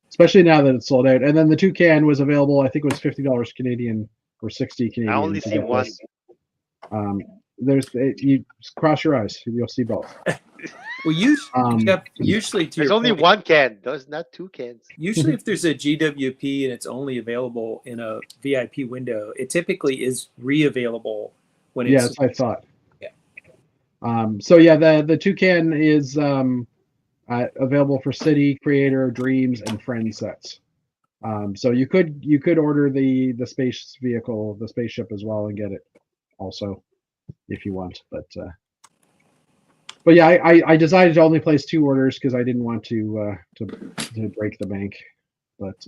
Especially now that it's sold out. And then the Toucan was available. I think it was $50 Canadian or 60 Canadian. I only see one. You cross your eyes, you'll see both. Well, usually there's only one can. There's not two cans. Usually, if there's a GWP and it's only available in a VIP window, it typically is re-available when it's. Yes, I thought. Yeah. So yeah, the Toucan is available for City, Creator, Dreams, and Friend sets. So you could order the space vehicle, the spaceship as well, and get it also if you want. But yeah, I decided to only place 2 orders because I didn't want to break the bank. But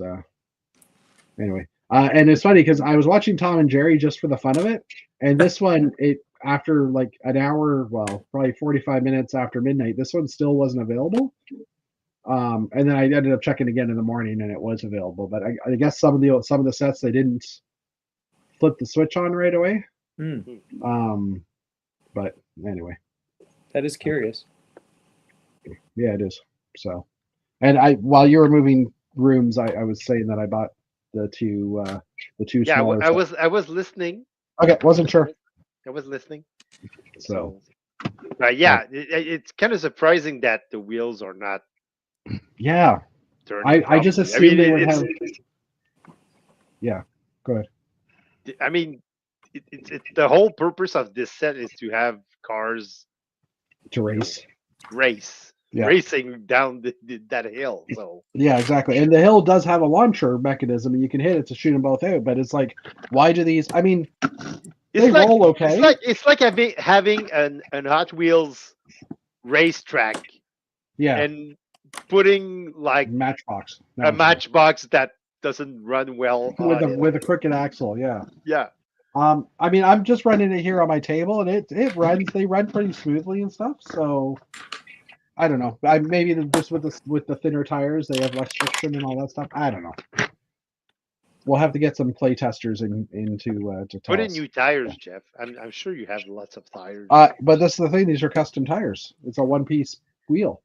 anyway, and it's funny because I was watching Tom and Jerry just for the fun of it, and this one, after like an hour, well, probably 45 minutes after midnight, this one still wasn't available. And then I ended up checking again in the morning, and it was available. But I guess some of the sets they didn't flip the switch on right away. But anyway. That is curious. Yeah, it is. So, and while you were moving rooms, I was saying that I bought the two. Yeah, I was listening. Okay, wasn't sure. I was listening. So, yeah, it's kind of surprising that the wheels are not. Yeah, I just assumed they would have. Yeah, go ahead. I mean, the whole purpose of this set is to have cars To race. racing down that hill. So Yeah, exactly. And the hill does have a launcher mechanism, and you can hit it to shoot them both out. But it's like, why do these? I mean, they roll okay. It's like having an Hot Wheels racetrack. Yeah. And putting like Matchbox. A Matchbox that doesn't run well with a crooked axle. Yeah. Yeah. I mean, I'm just running it here on my table, and it runs. They run pretty smoothly and stuff. So I don't know. Maybe just with the thinner tires, they have less friction and all that stuff. I don't know. We'll have to get some play testers to put in new tires, Jeff. I'm sure you have lots of tires. But that's the thing; these are custom tires. It's a one-piece wheel.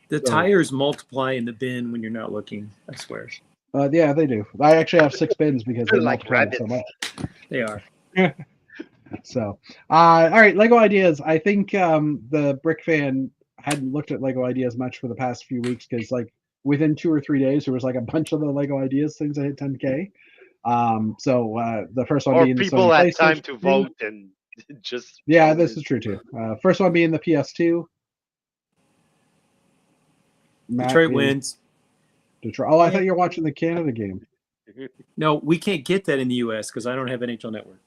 The tires multiply in the bin when you're not looking. I swear. Yeah, they do. I actually have 6 bins because they like multiply so much. They are. So, all right, Lego Ideas. I think the Brick Fan hadn't looked at Lego Ideas much for the past few weeks because, like, within 2 or 3 days, there was like a bunch of the Lego Ideas things that hit 10K. So the first one being people the had time to vote and just this is true too. First one being the PS2. Detroit wins. Detroit. Oh, I thought you were watching the Canada game. No, we can't get that in the U.S. because I don't have NHL Network.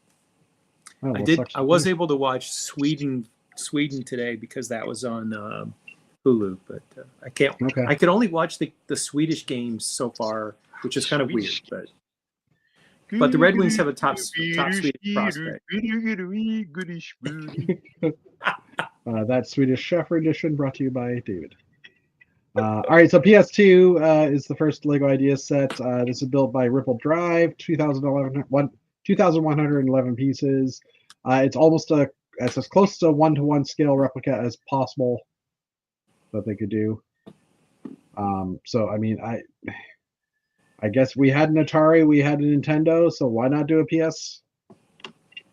Oh, I was able to watch Sweden today because that was on Hulu, but I can't. Okay. I could only watch the Swedish games so far, which is kind of weird. But the Red Wings have a top Swedish prospect. That Swedish Chef edition brought to you by David. All right, so PS2 is the first Lego Ideas set. This is built by Ripple Drive, 2,111 pieces. It's almost it's as close to a 1-to-1 scale replica as possible that they could do. So I mean, I guess we had an Atari, we had a Nintendo, so why not do a PS?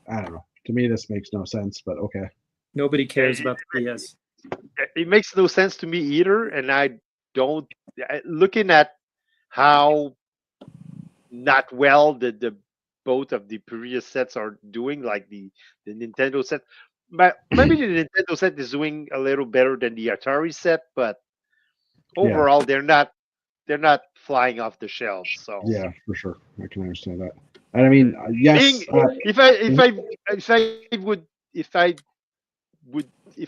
I don't know. To me, this makes no sense, but okay. Nobody cares about the PS. It makes no sense to me either, and I don't. Looking at how not well the both of the previous sets are doing, like the Nintendo set, but maybe the Nintendo set is doing a little better than the Atari set, but overall they're not flying off the shelves. So yeah, for sure, I can understand that. And I mean, yes, if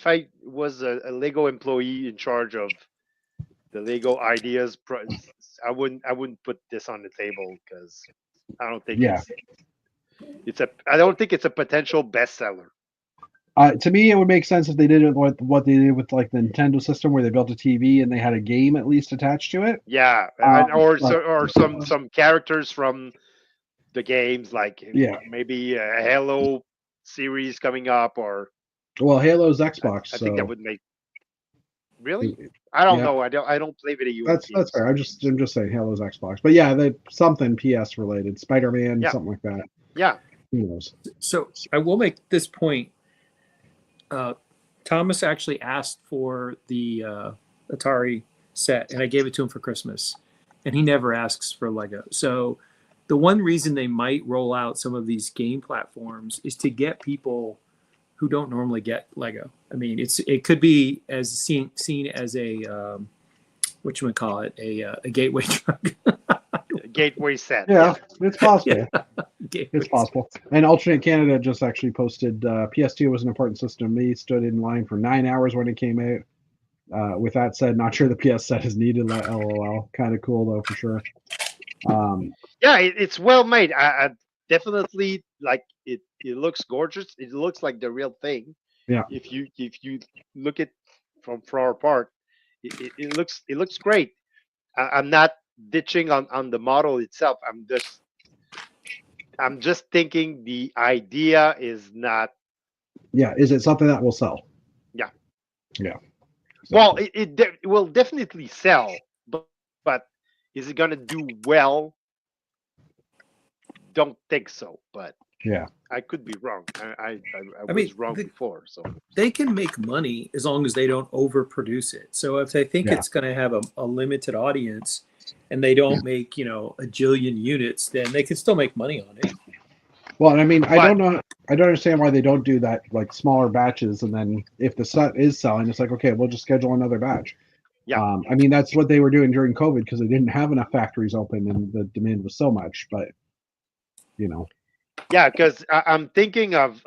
I was a Lego employee in charge of the Lego Ideas, I wouldn't put this on the table because I don't think I don't think it's a potential bestseller. To me, it would make sense if they did it what they did with like the Nintendo system, where they built a TV and they had a game at least attached to it. Yeah, or some characters from the games, like maybe a Halo series coming up, or Halo's Xbox. I think that would make. Really? I don't know. I don't play video. That's fair. I'm just saying Halo's Xbox, but yeah, something PS related, Spider-Man, something like that. Yeah. Who knows? So I will make this point. Thomas actually asked for the Atari set, and I gave it to him for Christmas, and he never asks for Lego. So the one reason they might roll out some of these game platforms is to get people who don't normally get Lego. I mean, it could be as seen as a whatchamacallit, a gateway drug. Gateway set. Yeah, it's possible. Yeah. It's possible. And Alternate Canada just actually posted PS2 was an important system to me. Stood in line for 9 hours when it came out. With that said, not sure the PS set is needed. LOL. Kind of cool though, for sure. Yeah, it's well made. I definitely like it. It looks gorgeous. It looks like the real thing. Yeah. If you look at from far apart, it looks great. I'm not ditching on the model itself. I'm just thinking the idea is not. Yeah, is it something that will sell? Yeah. Yeah. Well, it will definitely sell, but is it going to do well? Don't think so, but yeah, I could be wrong. I was wrong before, so they can make money as long as they don't overproduce it. So if they think it's going to have a limited audience and they don't make a jillion units, then they can still make money on it. Well, I mean, I But- don't know. I don't understand why they don't do that like smaller batches, and then if the set is selling, it's like okay, we'll just schedule another batch. Yeah. I mean, that's what they were doing during COVID because they didn't have enough factories open and the demand was so much. But you know, Yeah, because I'm thinking of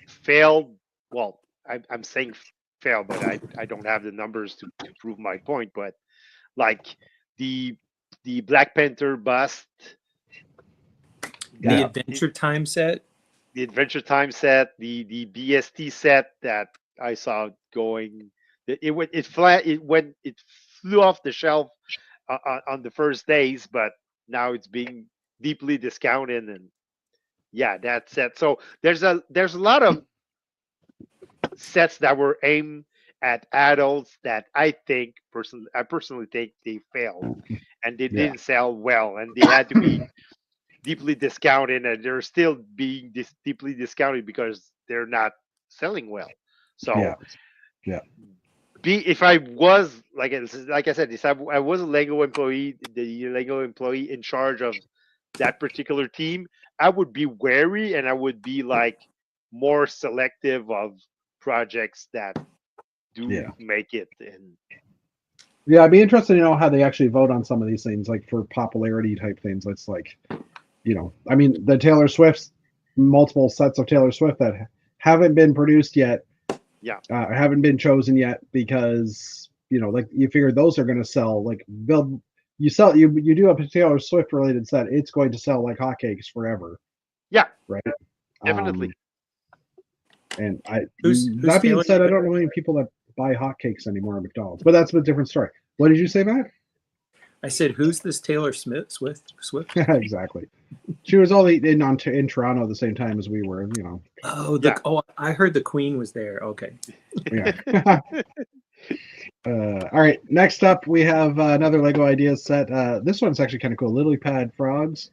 failed. Well, I'm saying fail, but I don't have the numbers to prove my point. But like the Black Panther bust, The Yeah. Adventure Time set. the Adventure Time set, the BST set that I saw going. It went it flew off the shelf on the first days, but now it's being deeply discounted and yeah, that set. So there's a lot of sets that were aimed at adults that I personally think they failed and they Yeah. didn't sell well and they had to be deeply discounted and they're still being deeply discounted because they're not selling well. So Yeah. Yeah. if I was like I said, if I was a Lego employee, the Lego employee in charge of that particular team, I would be wary and I would be like more selective of projects that do Yeah. make it. And Yeah, I'd be interested to know how they actually vote on some of these things, like for popularity type things. It's like, you know, I mean, the Taylor Swift's multiple sets of Taylor Swift that haven't been produced yet, yeah, haven't been chosen yet because you know, like you figure those are going to sell. Like you do a Taylor Swift related set, it's going to sell like hotcakes forever. Yeah, right. definitely. And Who's that being Taylor said, I Swift? don't know any people that buy hotcakes anymore at McDonald's, but that's a different story. What did you say, Matt? I said, who's this Taylor Swift? Exactly. She was all in Toronto at the same time as we were, you know. Oh, Yeah. I heard the Queen was there. Okay. Yeah. All right. Next up, we have another Lego Ideas set. This one's actually kind of cool. Lily Pad Frogs.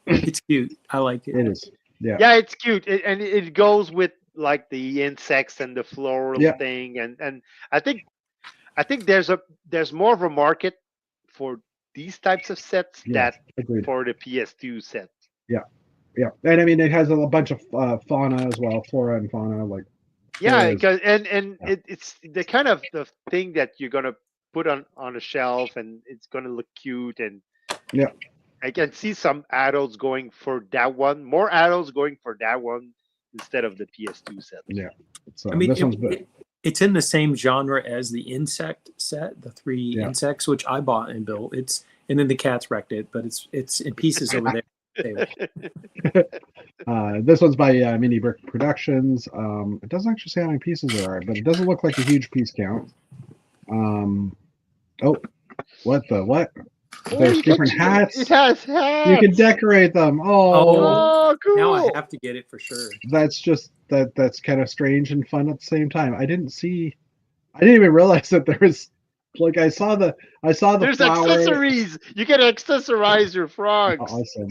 It's cute. I like it. It is. Yeah. Yeah, it's cute, and it goes with like the insects and the floral Yeah. thing, and I think there's more of a market for these types of sets Yeah. that Agreed. for the PS2 set. Yeah. And I mean, it has a bunch of fauna as well, flora and fauna. Like, Yeah, There is. because and Yeah. it's the kind of the thing that you're gonna put on a shelf, and it's gonna look cute, and Yeah. I can see some adults going for that one, more adults going for that one instead of the PS2 set. Yeah. So I mean, this one's good. it's in the same genre as the insect set, the three Yeah. insects, which I bought and built. And then the cats wrecked it, but it's in pieces over there. This one's by Mini Brick Productions. It doesn't actually say how many pieces there are, but it doesn't look like a huge piece count. Oh, what the what? There's different hats. It has hats. You can decorate them. Oh. Oh, cool. Now I have to get it for sure. That's just that's kind of strange and fun at the same time. I didn't even realize that there was like I saw the There's flower. accessories. You can accessorize your frogs. Awesome.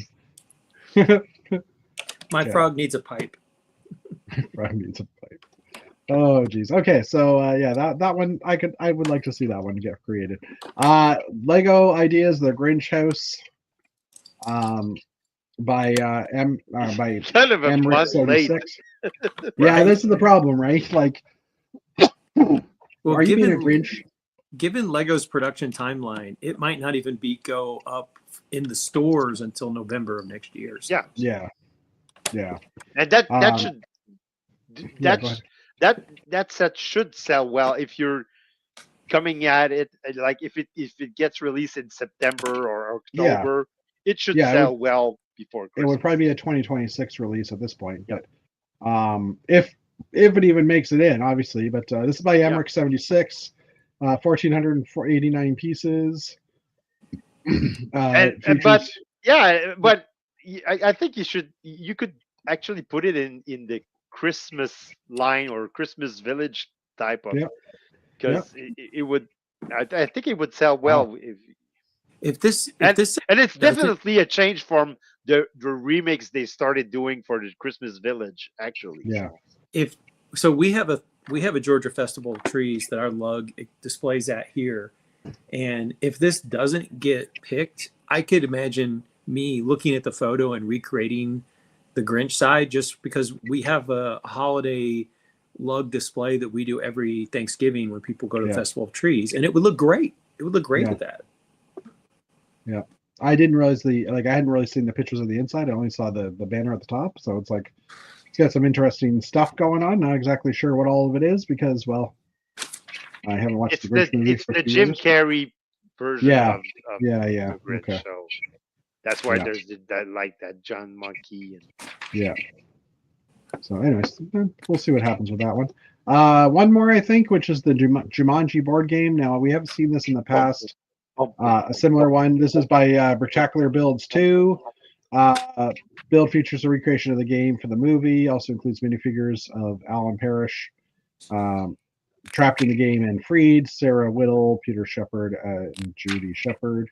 My Yeah. frog needs a pipe. Frog needs a pipe. Oh geez. Okay, so yeah, that one I would like to see that one get created. Lego Ideas, the Grinch House, by by Kind of a Emmerich month late. 76. Yeah, Right. this is the problem, right? Like, Well, are you being a Grinch? given Lego's production timeline, it might not even go up in the stores until November of next year. So Yeah, Yeah. and that Um, should Yeah, that go sh- ahead. that set should sell well if you're coming at it like if it gets released in September or Yeah. October, it should Yeah, it sell well before It Christmas. would probably be a 2026 release at this point, but if it even makes it in, obviously. But this is by Emmerich 76, 1,489 pieces. But Features- yeah, but I think you could actually put it in the Christmas line or Christmas village type of Yep. because it would I think it would sell well if this and it's does it- definitely a change from the remakes they started doing for the Christmas village actually. Yeah. we have a Georgia Festival of Trees that our lug displays at here, and if this doesn't get picked, I could imagine me looking at the photo and recreating the Grinch side, just because we have a holiday lug display that we do every Thanksgiving when people go to the Festival of Trees, and it would look great. It would look great with that. Yeah, I didn't realize I hadn't really seen the pictures of the inside. I only saw the banner at the top, so it's like it's got some interesting stuff going on. Not exactly sure what all of it is because, well, I haven't watched the Grinch movie. It's the Jim Carrey version of the Grinch, okay. so that's why there's that John Monkey and So, anyways, we'll see what happens with that one. One more, I think, which is the Jumanji board game. Now, we haven't seen this in the past. A similar one. This is by Brictacular Builds 2. Build features a recreation of the game for the movie. Also includes minifigures of Alan Parrish, trapped in the game and freed. Sarah Whittle, Peter Shepard, and Judy Shepard.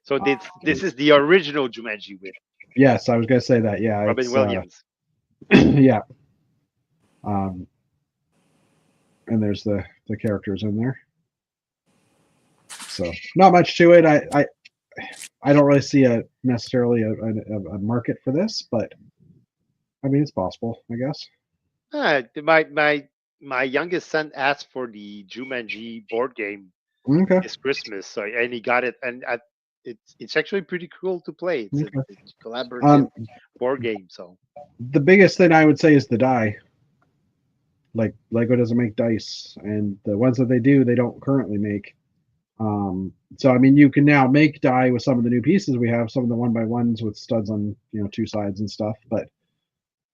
So this is the original Jumanji with. Yes, I was going to say that. Yeah, Robin Williams. Yeah. And there's the characters in there. So not much to it. I don't really see necessarily a market for this, but I mean it's possible, I guess. My youngest son asked for the Jumanji board game this Christmas, so and he got it, and it's actually pretty cool to play. It's a collaborative board game. So the biggest thing I would say is the die. Like Lego doesn't make dice, and the ones that they do, they don't currently make. So I mean, you can now make die with some of the new pieces we have, some of the 1x1s with studs on two sides and stuff. But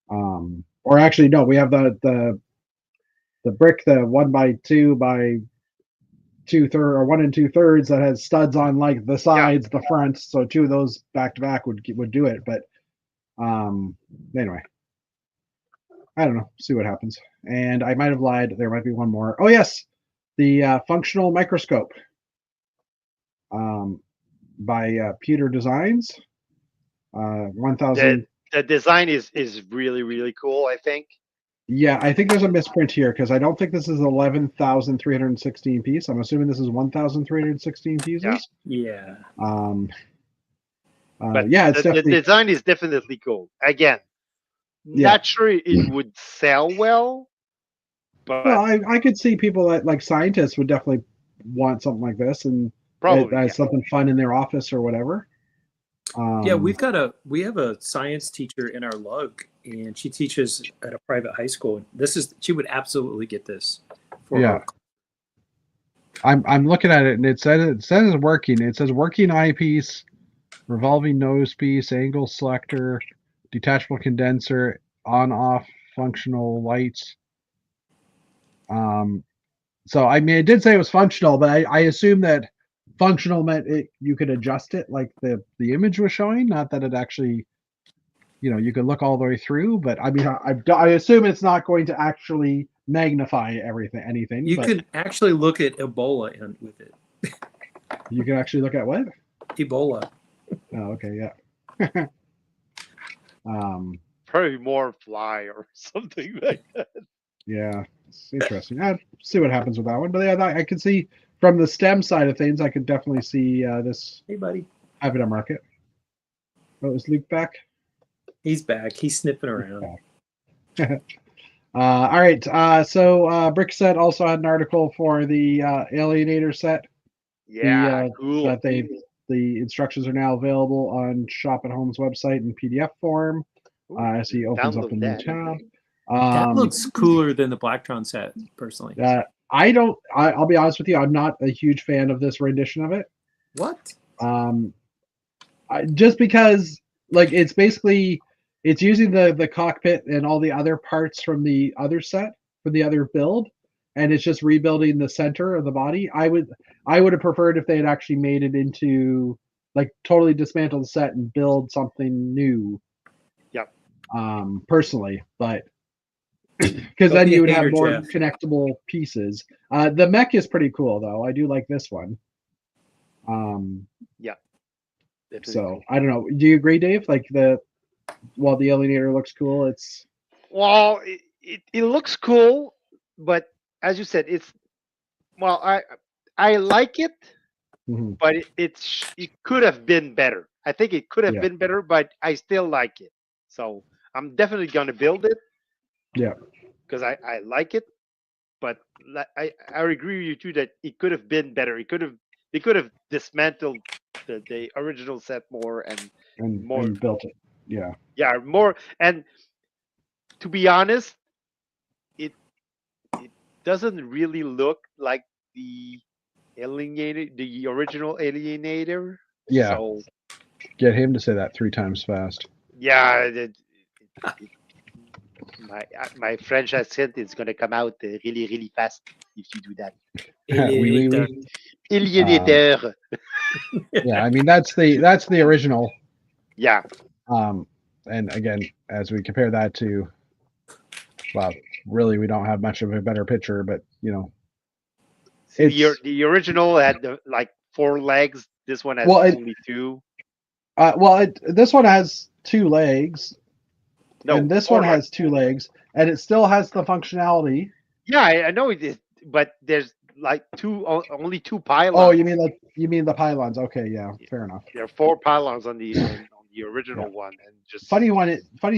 or actually no, we have the brick, the 1x2 by 2/3 or 1 2/3 that has studs on like the sides, the fronts. So 2 of those back to back would do it. But anyway, I don't know. See what happens. And I might have lied. There might be one more. Oh yes, the functional microscope. By Peter Designs. 1000. The design is really, really cool, I think. Yeah, I think there's a misprint here because I don't think this is 11,316 piece. I'm assuming this is 1,316 pieces. Yeah. But yeah, it's the design is definitely cool. Again, not sure it would sell well, but I could see people that like scientists would definitely want something like this and probably something fun in their office or whatever. Yeah, we have a science teacher in our lug, and she teaches at a private high school. She would absolutely get this. Her. I'm looking at it, and it says working. It says working eyepiece, revolving nose piece, angle selector, detachable condenser, on-off functional lights. So I mean, it did say it was functional, but I assume that functional meant you could adjust it like the image was showing, not that it actually you could look all the way through. But I mean, I assume it's not going to actually magnify anything. You can actually look at Ebola with it. You can actually look at what? Ebola. Oh, okay, yeah. Probably more fly or something like that. Yeah, it's interesting. I'll see what happens with that one. But yeah, I can see from the STEM side of things, I could definitely see this. Hey, buddy. Having a market. Oh, is Luke back? He's back. He's sniffing around. All right. So Brickset also had an article for the Alienator set. Yeah, cool. That the instructions are now available on Shop at Home's website in PDF form. As he opens up a new tab. That looks cooler than the Blacktron set, personally. I'll be honest with you. I'm not a huge fan of this rendition of it. What? Just because, like, it's using the cockpit and all the other parts from the other set for the other build, and it's just rebuilding the center of the body. I would have preferred if they had actually made it into like totally dismantle the set and build something new. Yep. Personally, but. Because then you would have more connectable pieces. The mech is pretty cool, though. I do like this one. Yeah. So I don't know. Do you agree, Dave? Like while the Alienator looks cool, it looks cool, but as you said, I like it, but it could have been better. I think it could have been better, but I still like it. So I'm definitely gonna build it. Yeah. Because I like it, but I agree with you too that it could have been better. They could have dismantled the original set more and more and built it. Yeah. yeah more. And to be honest, it doesn't really look like the the original Alienator. Yeah. So Get him to say that 3 times fast. yeah, my French accent is gonna come out really really fast if you do that. Oui, oui, oui. Alienator. Yeah, I mean that's the original. Yeah. And again, as we compare that to, well, really we don't have much of a better picture, but you know, The original had like 4 legs. This one has only 2. This one has 2 legs. No, and this one has 2 legs, and it still has the functionality. Yeah, I know it is, but there's like only 2 pylons. Oh, you mean the pylons? Okay, yeah, fair enough. There are 4 pylons on the original one, and just funny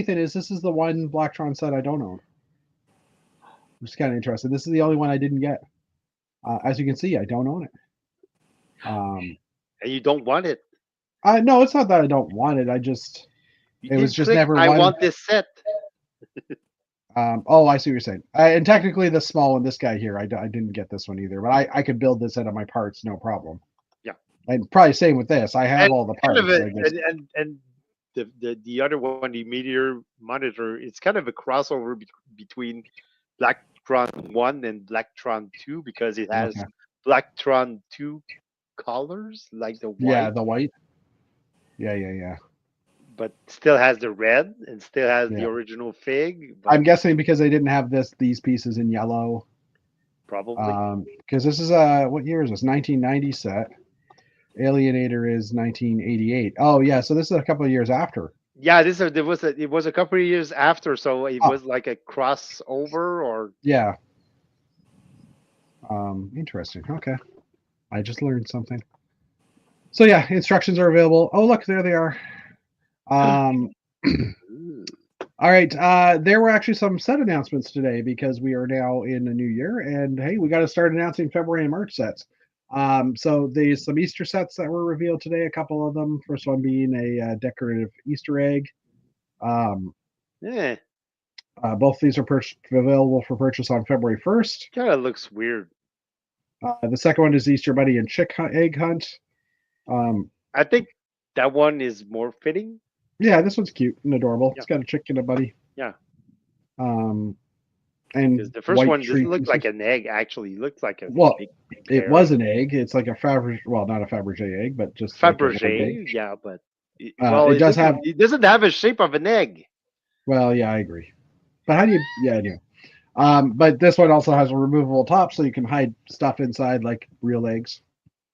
thing is, this is the one Blacktron set I don't own. I'm just kind of interested. This is the only one I didn't get. As you can see, I don't own it. And you don't want it. No, it's not that I don't want it. It was just never. I want this set. Oh, I see what you're saying. And technically, the small one, this guy here, I didn't get this one either. But I could build this out of my parts, no problem. Yeah. And probably same with this. I have all the parts. And the other one, the Meteor Monitor, it's kind of a crossover between Blacktron 1 and Blacktron 2 because it has Blacktron 2 colors, like the white. Yeah, the white. Yeah. But still has the red and still has the original fig. I'm guessing because they didn't have these pieces in yellow. Probably. Because this is what year is this? 1990 set. Alienator is 1988. Oh yeah, so this is a couple of years after. Yeah, it was a couple of years after, so it was like a crossover or. Yeah. Interesting. Okay, I just learned something. So yeah, instructions are available. Oh look, there they are. All right. There were actually some set announcements today because we are now in the new year, and hey, we got to start announcing February and March sets. So there's some Easter sets that were revealed today. A couple of them. First one being a decorative Easter egg. Both these are available for purchase on February 1st. Kind of looks weird. The second one is Easter Bunny and Chick Egg Hunt. I think that one is more fitting. Yeah, this one's cute and adorable. Yeah. It's got a chick and a bunny. Yeah. And the first one doesn't look like an egg. Actually, it looks like a big it was an egg. It's like a Fabergé, well, not a Fabergé egg, but just Fabergé. Like yeah, but it doesn't have a shape of an egg. Well, yeah, I agree. But how do you? Yeah, I do. But this one also has a removable top, so you can hide stuff inside, like real eggs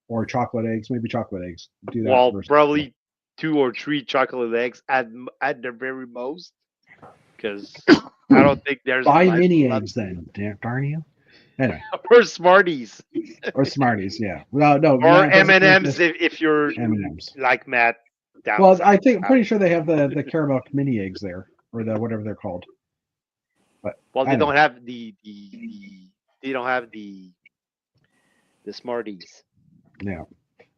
or chocolate eggs. Maybe chocolate eggs. Do that. Well, probably 2 or 3 chocolate eggs at the very most, because I don't think there's. Buy mini eggs then, darn you. Anyway. Or Smarties. Or Smarties, yeah. No. Or M&Ms if you're M&Ms. like Matt. Well, I'm pretty sure they have the caramel mini eggs there, or the whatever they're called. But they don't have the Smarties. Yeah.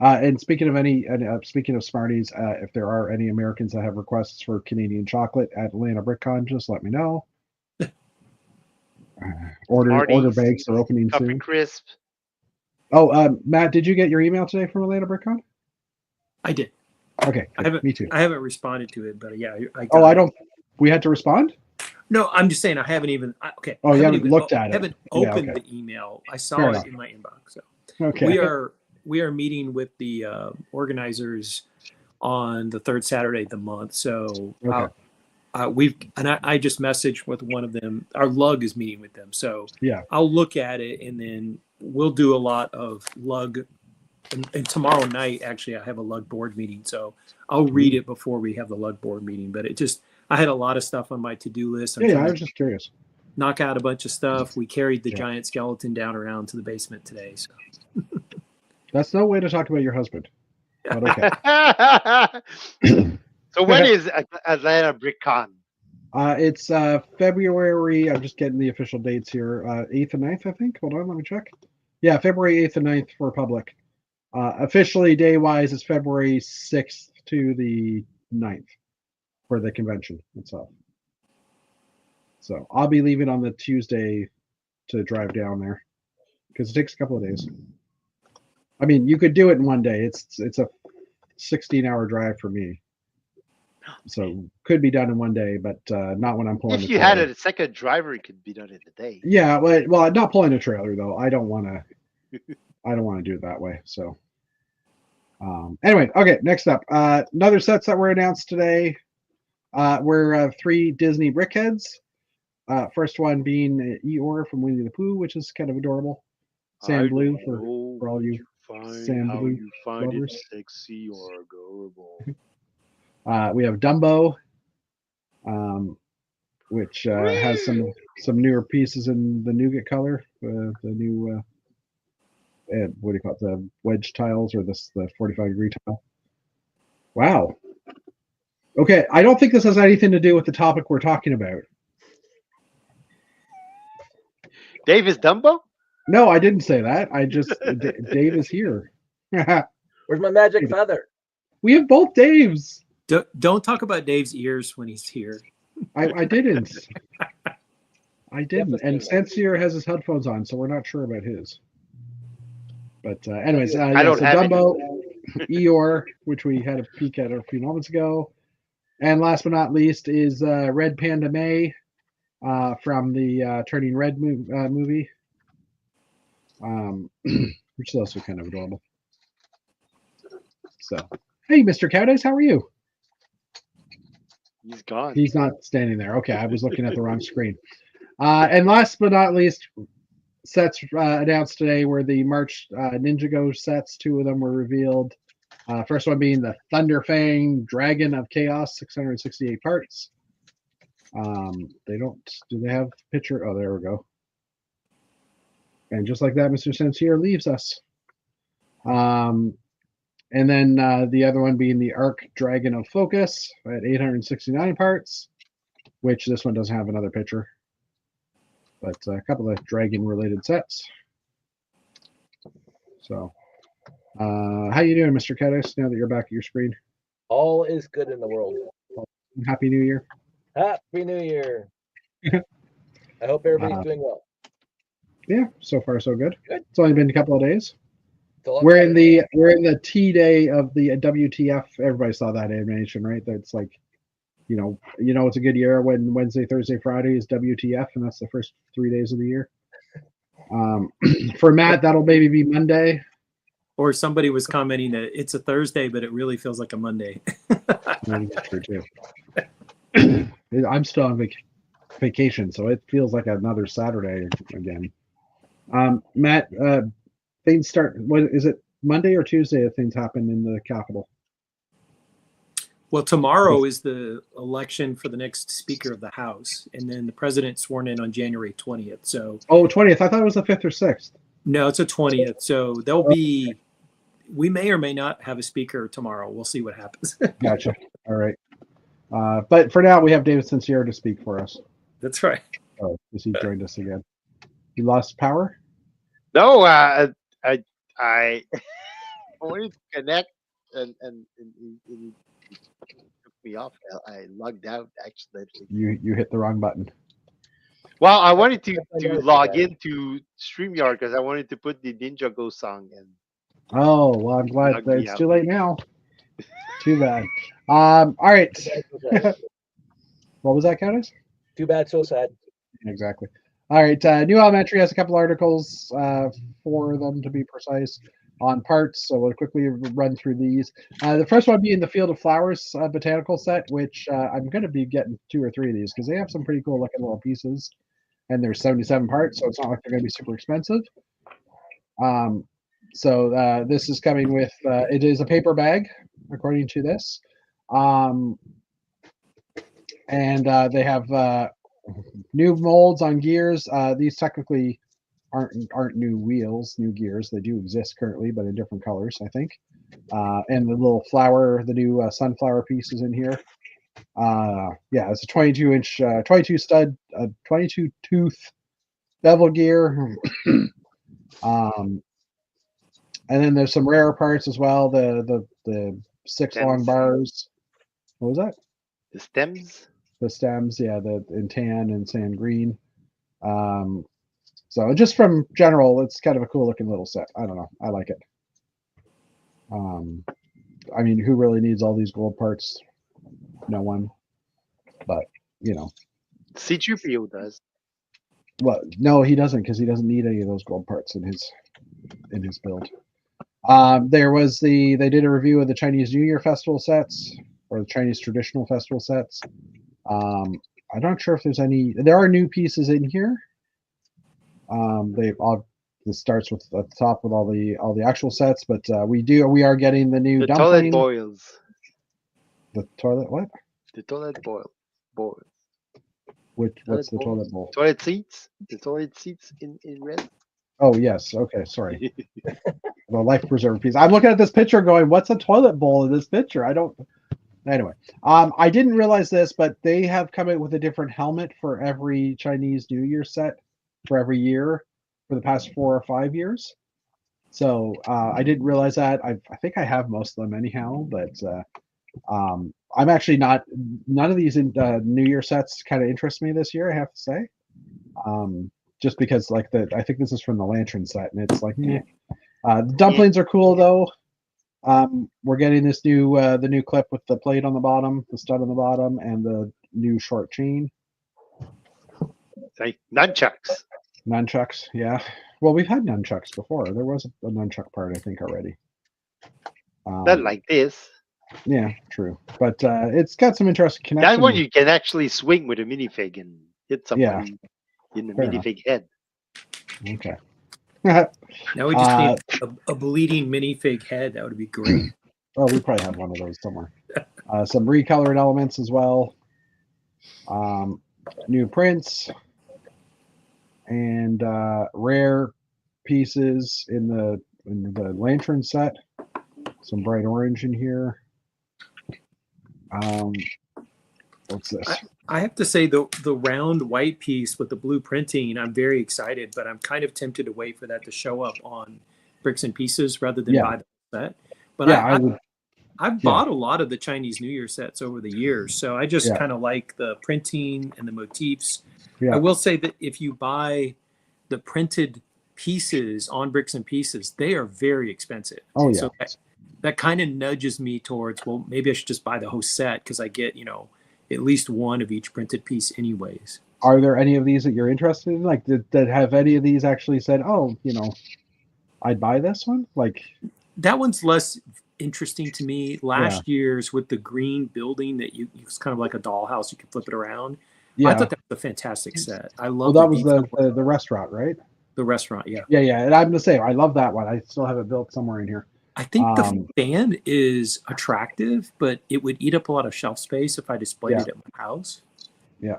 And speaking of Smarties, if there are any Americans that have requests for Canadian chocolate at Atlanta BrickCon, just let me know. Order bags are opening soon. Crisp. Oh, Matt, did you get your email today from Atlanta BrickCon? I did. Okay, me too. I haven't responded to it, but yeah, We had to respond? No, I'm just saying I haven't even. Okay. Oh, you haven't looked at it. I haven't opened the email. I saw it in my inbox. So we are meeting with the organizers on the 3rd Saturday of the month. So I just messaged with one of them. Our lug is meeting with them. So yeah, I'll look at it and then we'll do a lot of lug. And tomorrow night, actually, I have a lug board meeting. So I'll read it before we have the lug board meeting. But I had a lot of stuff on my to-do list. I was just curious. Knock out a bunch of stuff. We carried the giant skeleton down around to the basement today. So that's no way to talk about your husband. But okay. So when is Atlanta BrickCon? It's February. I'm just getting the official dates here. 8th and 9th, I think. Hold on, let me check. Yeah, February 8th and 9th for public. Officially, day-wise, it's February 6th to the 9th for the convention itself. So I'll be leaving on the Tuesday to drive down there because it takes a couple of days. I mean, you could do it in one day. It's a 16-hour drive for me. So could be done in one day, but not when I'm pulling. If you had a second driver, it could be done in a day. Yeah, well, not pulling a trailer though. I don't want to. I don't want to do it that way. So, anyway, okay. Next up, another sets that were announced today. Were 3 Disney Brickheads. First one being Eeyore from Winnie the Pooh, which is kind of adorable. Sand Blue for all you Sand Blue you find lovers. it sexy or adorable. We have Dumbo, which has some newer pieces in the nougat color. The new what do you call it? The wedge tiles or the 45-degree tile. Wow. Okay, I don't think this has anything to do with the topic we're talking about. Dave is Dumbo? No, I didn't say that. I just Dave is here. Where's my magic feather? We have both Daves. Don't talk about Dave's ears when he's here. I didn't. I didn't. And Sincere has his headphones on, so we're not sure about his. But anyways, I don't have Dumbo, Eeyore, which we had a peek at a few moments ago, and last but not least is Red Panda May from the Turning Red movie, which is also kind of adorable. So, hey, Mr. Cowdays, how are you? He's gone. He's not standing there. Okay, I was looking at the wrong screen. And last but not least, sets announced today were the March Ninjago sets. 2 of them were revealed. First one being the Thunderfang Dragon of Chaos, 668 parts. They don't. Do they have a picture? Oh, there we go. And just like that, Mr. Sincere leaves us. And then the other one being the Arc Dragon of Focus at 869 parts, which this one doesn't have another picture. But a couple of dragon-related sets. So, how you doing, Mr. Kedis, now that you're back at your screen? All is good in the world. Happy New Year. Happy New Year. I hope everybody's doing well. Yeah, so far so good. Good. It's only been a couple of days. So We're in the T day of the WTF. Everybody saw that animation, right? That's like, you know, it's a good year when Wednesday, Thursday, Friday is WTF, and that's the first 3 days of the year. For Matt, that'll maybe be Monday. Or somebody was commenting that it's a Thursday, but it really feels like a Monday. True too. I'm still on vacation, so it feels like another Saturday again. Matt, things start. What is it? Monday or Tuesday? That things happen in the Capitol. Well, tomorrow is the election for the next Speaker of the House, and then the president sworn in on January 20th. So, 20th. I thought it was the 5th or 6th. No, it's a 20th. So there'll be. We may or may not have a speaker tomorrow. We'll see what happens. Gotcha. All right. But for now, we have David Sincere to speak for us. That's right. Oh, because he joined us again. You lost power? No, I wanted to connect and it took me off. I logged out accidentally. You hit the wrong button. Well, I wanted to log into StreamYard because I wanted to put the Ninjago song in. Oh, well, I'm glad that it's too late now. Too bad. All right. What was that, Countess? Too bad, so sad. Exactly. All right. New Elementary has a couple articles, 4 of them to be precise, on parts. So we'll quickly run through these. The first one being the Field of Flowers botanical set, which I'm going to be getting 2 or 3 of these because they have some pretty cool looking little pieces. And there's 77 parts, so it's not like they're going to be super expensive. So this is coming with, it is a paper bag, according to this. And they have new molds on gears. These technically aren't new wheels, new gears. They do exist currently, but in different colors, I think. And the little flower, the new sunflower piece is in here. Yeah, it's a 22-inch, 22 stud, 22 tooth bevel gear. And then there's some rarer parts as well. The 6 long Stems. bars. What was that? The stems. The stems, yeah, the in tan and sand green. So just from general, it's kind of a cool looking little set. I don't know. I like it. I mean, who really needs all these gold parts? No one. But, you know. C3PO does. Well, no, he doesn't, because he doesn't need any of those gold parts in his build. They did a review of the Chinese New Year festival sets, or the Chinese traditional festival sets. I'm not sure if there's any. There are new pieces in here. This starts with at the top with all the actual sets, but we are getting the new The dumpling. toilet boils. The toilet what? The toilet boils. What's the toilet bowl? Toilet seats. The toilet seats in red. Oh yes, okay, sorry. The life preserver piece. I'm looking at this picture going, what's a toilet bowl in this picture? I don't. Anyway, I didn't realize this, but they have come out with a different helmet for every Chinese New Year set for every year for the past 4 or 5 years. So I didn't realize that. I think I have most of them anyhow, but I'm actually not. None of these New Year sets kind of interest me this year, I have to say. Just because, like I think this is from the Lantern set, and it's like, meh. The dumplings are cool though. We're getting this the new clip with the plate on the bottom, the stud on the bottom, and the new short chain. Like nunchucks. Nunchucks, yeah. Well, we've had nunchucks before. There was a nunchuck part, I think, already. Not like this. Yeah, true. But it's got some interesting connections. That one you can actually swing with a minifig and hit somebody in the Fair minifig head. Okay. Now we just need a bleeding minifig head. That would be great. Oh, we probably have one of those somewhere. Some recolored elements as well. New prints and rare pieces in the Lantern set. Some bright orange in here. What's this? I have to say the round white piece with the blue printing, I'm very excited, but I'm kind of tempted to wait for that to show up on Bricks and Pieces rather than buy the set. But yeah, I've bought a lot of the Chinese New Year sets over the years, so I just kind of like the printing and the motifs. Yeah. I will say that if you buy the printed pieces on Bricks and Pieces, they are very expensive. Oh yeah. So that kind of nudges me towards, well, maybe I should just buy the whole set because I get, at least one of each printed piece anyways. Are there any of these that you're interested in? Like, that have any of these actually said, oh, I'd buy this one? Like, that one's less interesting to me. Last year's with the green building that it's kind of like a dollhouse. You can flip it around. Yeah. I thought that was a fantastic set. I love that was the restaurant, right? The restaurant, yeah. Yeah. And I'm the same. I love that one. I still have it built somewhere in here. I think the fan is attractive, but it would eat up a lot of shelf space if I displayed it at my house. Yeah.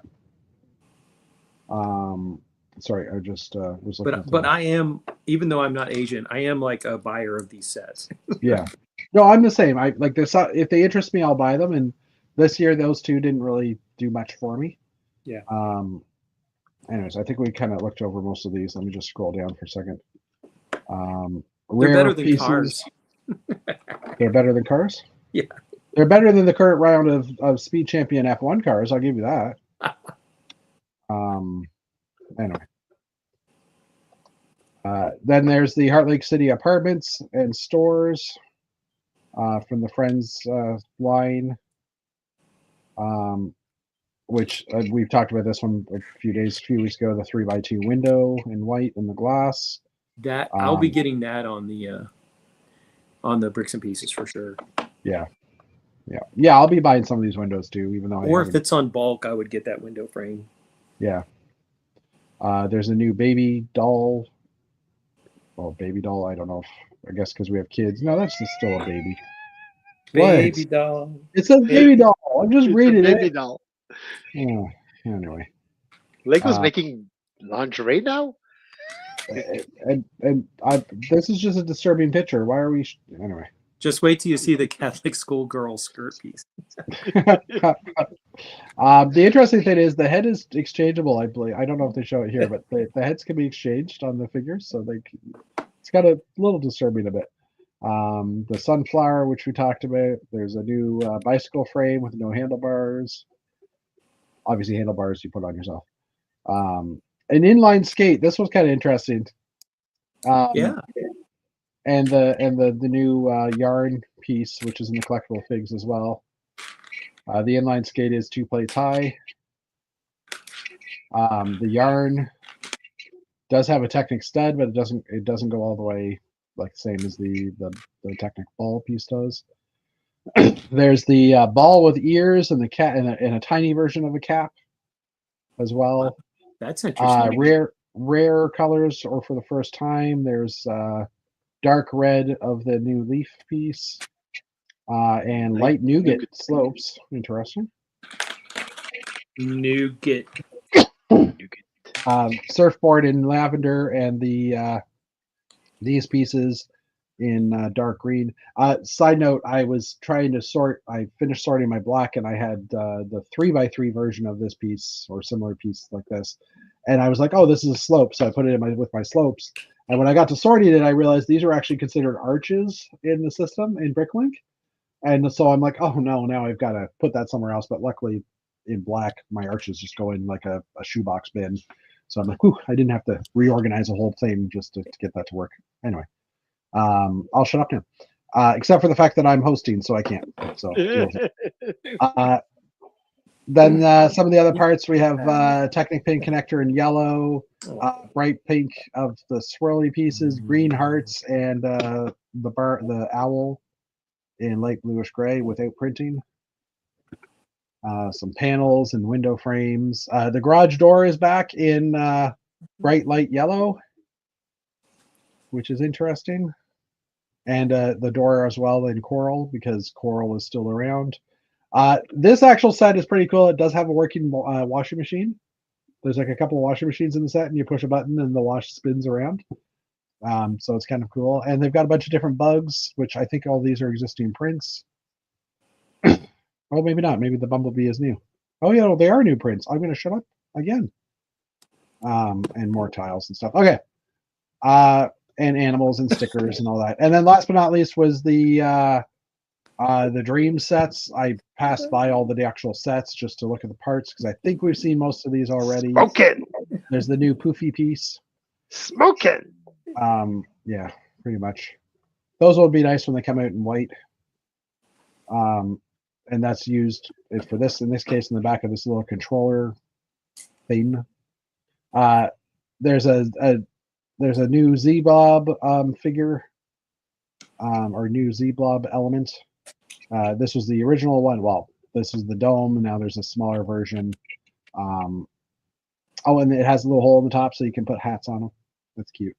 Sorry, I just was looking. But I am, even though I'm not Asian, I am like a buyer of these sets. Yeah. No, I'm the same. I like this. If they interest me, I'll buy them. And this year, those two didn't really do much for me. Yeah. Anyways, I think we kind of looked over most of these. Let me just scroll down for a second. They're better than cars. They're better than cars? Yeah. They're better than the current round of Speed Champion F1 cars. I'll give you that. Anyway. Then there's the Heart Lake City apartments and stores from the Friends line, which we've talked about this one a few weeks ago, the 3x2 window in white and the glass. That I'll be getting that on the Bricks and Pieces for sure. Yeah. I'll be buying some of these windows too, even though. Or if it's on bulk, I would get that window frame. Yeah. There's a new baby doll. Well, baby doll. I don't know. I guess because we have kids. No, that's just still a baby. Baby doll. It's a baby doll. I'm just reading it. Baby doll. Yeah. Anyway. Lego's making lingerie now. And this is just a disturbing picture. Why are we? Anyway. Just wait till you see the Catholic schoolgirl skirt piece. The interesting thing is the head is exchangeable. I believe. I don't know if they show it here, but the heads can be exchanged on the figures, so it's got a little disturbing a bit. The sunflower, which we talked about. There's a new bicycle frame with no handlebars. Obviously, handlebars you put on yourself. An inline skate. This was kind of interesting. Yeah. And the new yarn piece, which is in the collectible figs as well. The inline skate is 2 plates high. The yarn does have a Technic stud, but it doesn't go all the way like the same as the Technic ball piece does. There's the ball with ears and the cat and a tiny version of a cap as well. That's interesting. Rare colors, or for the first time, there's dark red of the new leaf piece and light nougat slopes. Interesting. Nougat. Surfboard in lavender and these pieces in dark green. Side note, I was trying to sort. I finished sorting my black, and I had the 3x3 version of this piece or similar piece like this, and I was like, "Oh, this is a slope," so I put it in with my slopes. And when I got to sorting it, I realized these are actually considered arches in the system in Bricklink, and so I'm like, "Oh no, now I've got to put that somewhere else." But luckily, in black, my arches just go in like a shoebox bin. So I'm like, "Whew, I didn't have to reorganize the whole thing just to get that to work." Anyway. I'll shut up now, except for the fact that I'm hosting, so I can't. So then some of the other parts we have Technic pin connector in yellow, bright pink of the swirly pieces, green hearts, and the owl in light bluish gray without printing. Some panels and window frames. The garage door is back in bright light yellow, which is interesting. And the door as well in coral, because coral is still around. This actual set is pretty cool. It does have a working washing machine. There's like a couple of washing machines in the set, and you push a button and the wash spins around. So it's kind of cool. And they've got a bunch of different bugs, which I think all these are existing prints. Oh, maybe not. Maybe the Bumblebee is new. Oh, yeah, they are new prints. I'm going to shut up again. And more tiles and stuff. Okay. And animals and stickers and all that. And then last but not least was the dream sets. I passed by all the actual sets just to look at the parts because I think we've seen most of these already. Smoking. There's the new poofy piece. Smoking. Yeah, pretty much. Those will be nice when they come out in white. And that's used for this, in this case, in the back of this little controller thing. There's a new Z-Blob figure, or new Z-Blob element. This was the original one. Well, this is the dome, and now there's a smaller version. Oh, and it has a little hole in the top so you can put hats on them. That's cute.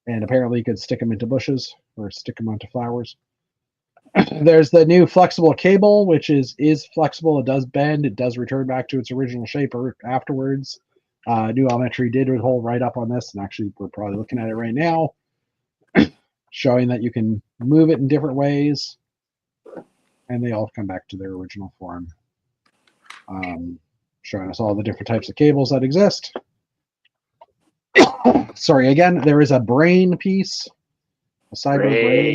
And apparently you could stick them into bushes or stick them onto flowers. There's the new flexible cable, which is flexible. It does bend. It does return back to its original shape afterwards. New Elementary did a whole write-up on this, and actually we're probably looking at it right now, showing that you can move it in different ways, and they all come back to their original form, showing us all the different types of cables that exist. Sorry, again, there is a brain piece, a cyber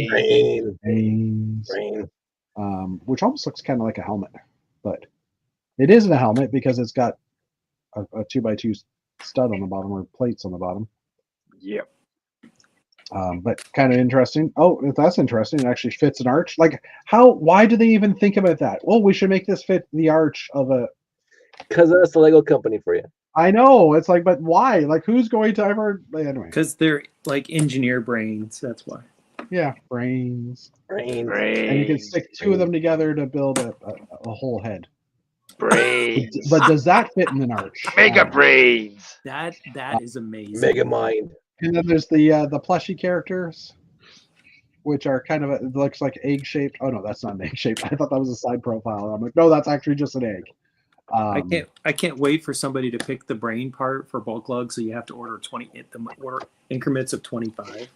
brain, which almost looks kind of like a helmet, but it isn't a helmet because it's got a 2x2 stud on the bottom, or plates on the bottom. Yep. But kind of interesting. Oh, if that's interesting, it actually fits an arch. Like, why do they even think about that? Well, we should make this fit the arch of a... Because that's the Lego company for you. I know. It's like, but why? Like, who's going to ever... Anyway. Because they're like engineer brains, that's why. Yeah, brains. Brains. And you can stick two of them together to build a whole head. Brains. But does that fit in an arch? Mega brains. That is amazing. Mega mind. And then there's the plushie characters, which are kind of it looks like egg shaped. Oh no, that's not an egg shaped. I thought that was a side profile. I'm like, no, that's actually just an egg. I can't wait for somebody to pick the brain part for Bulk Lug, so you have to order 20 increments of 25.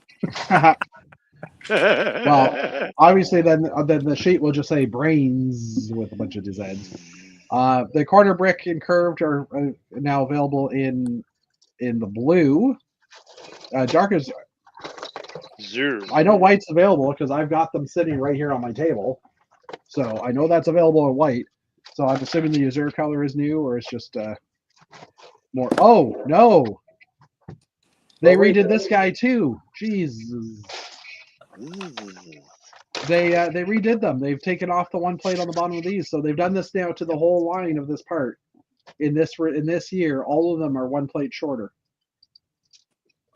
Obviously, then the sheet will just say brains with a bunch of designs. The corner brick and curved are now available in the blue. Dark is. I know white's available because I've got them sitting right here on my table, so I know that's available in white. So I'm assuming the Azure color is new, or it's just more. Oh no! They redid this guy too. Jesus. They redid them. They've taken off the one plate on the bottom of these, so they've done this now to the whole line of this part. In this year, all of them are one plate shorter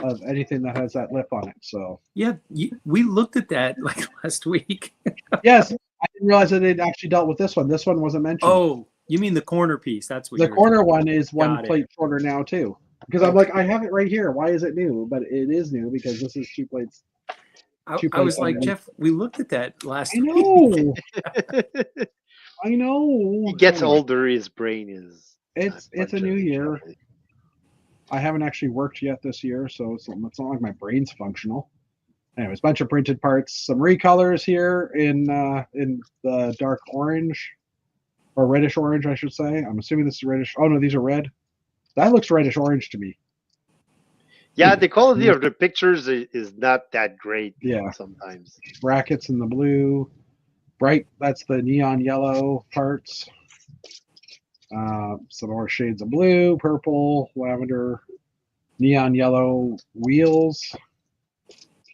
of anything that has that lip on it. So yeah, we looked at that like last week. Yes, I didn't realize that they'd actually dealt with this one. This one wasn't mentioned. Oh, you mean the corner piece? That's what the corner one is one Got it. plate shorter now too. Because I'm like, I have it right here. Why is it new? But it is new because this is two plates. I was like, Jeff, we looked at that last I week. know. I know. He gets older. His brain is. It's a new year. I haven't actually worked yet this year, so it's not like my brain's functional. Anyways, bunch of printed parts, some recolors here in the dark orange or reddish orange, I should say. I'm assuming this is reddish. Oh no, these are red. That looks reddish orange to me. Yeah, the quality of the pictures is not that great. Yeah, sometimes. Brackets in the blue, bright. That's the neon yellow parts. Some more shades of blue, purple, lavender, neon yellow wheels,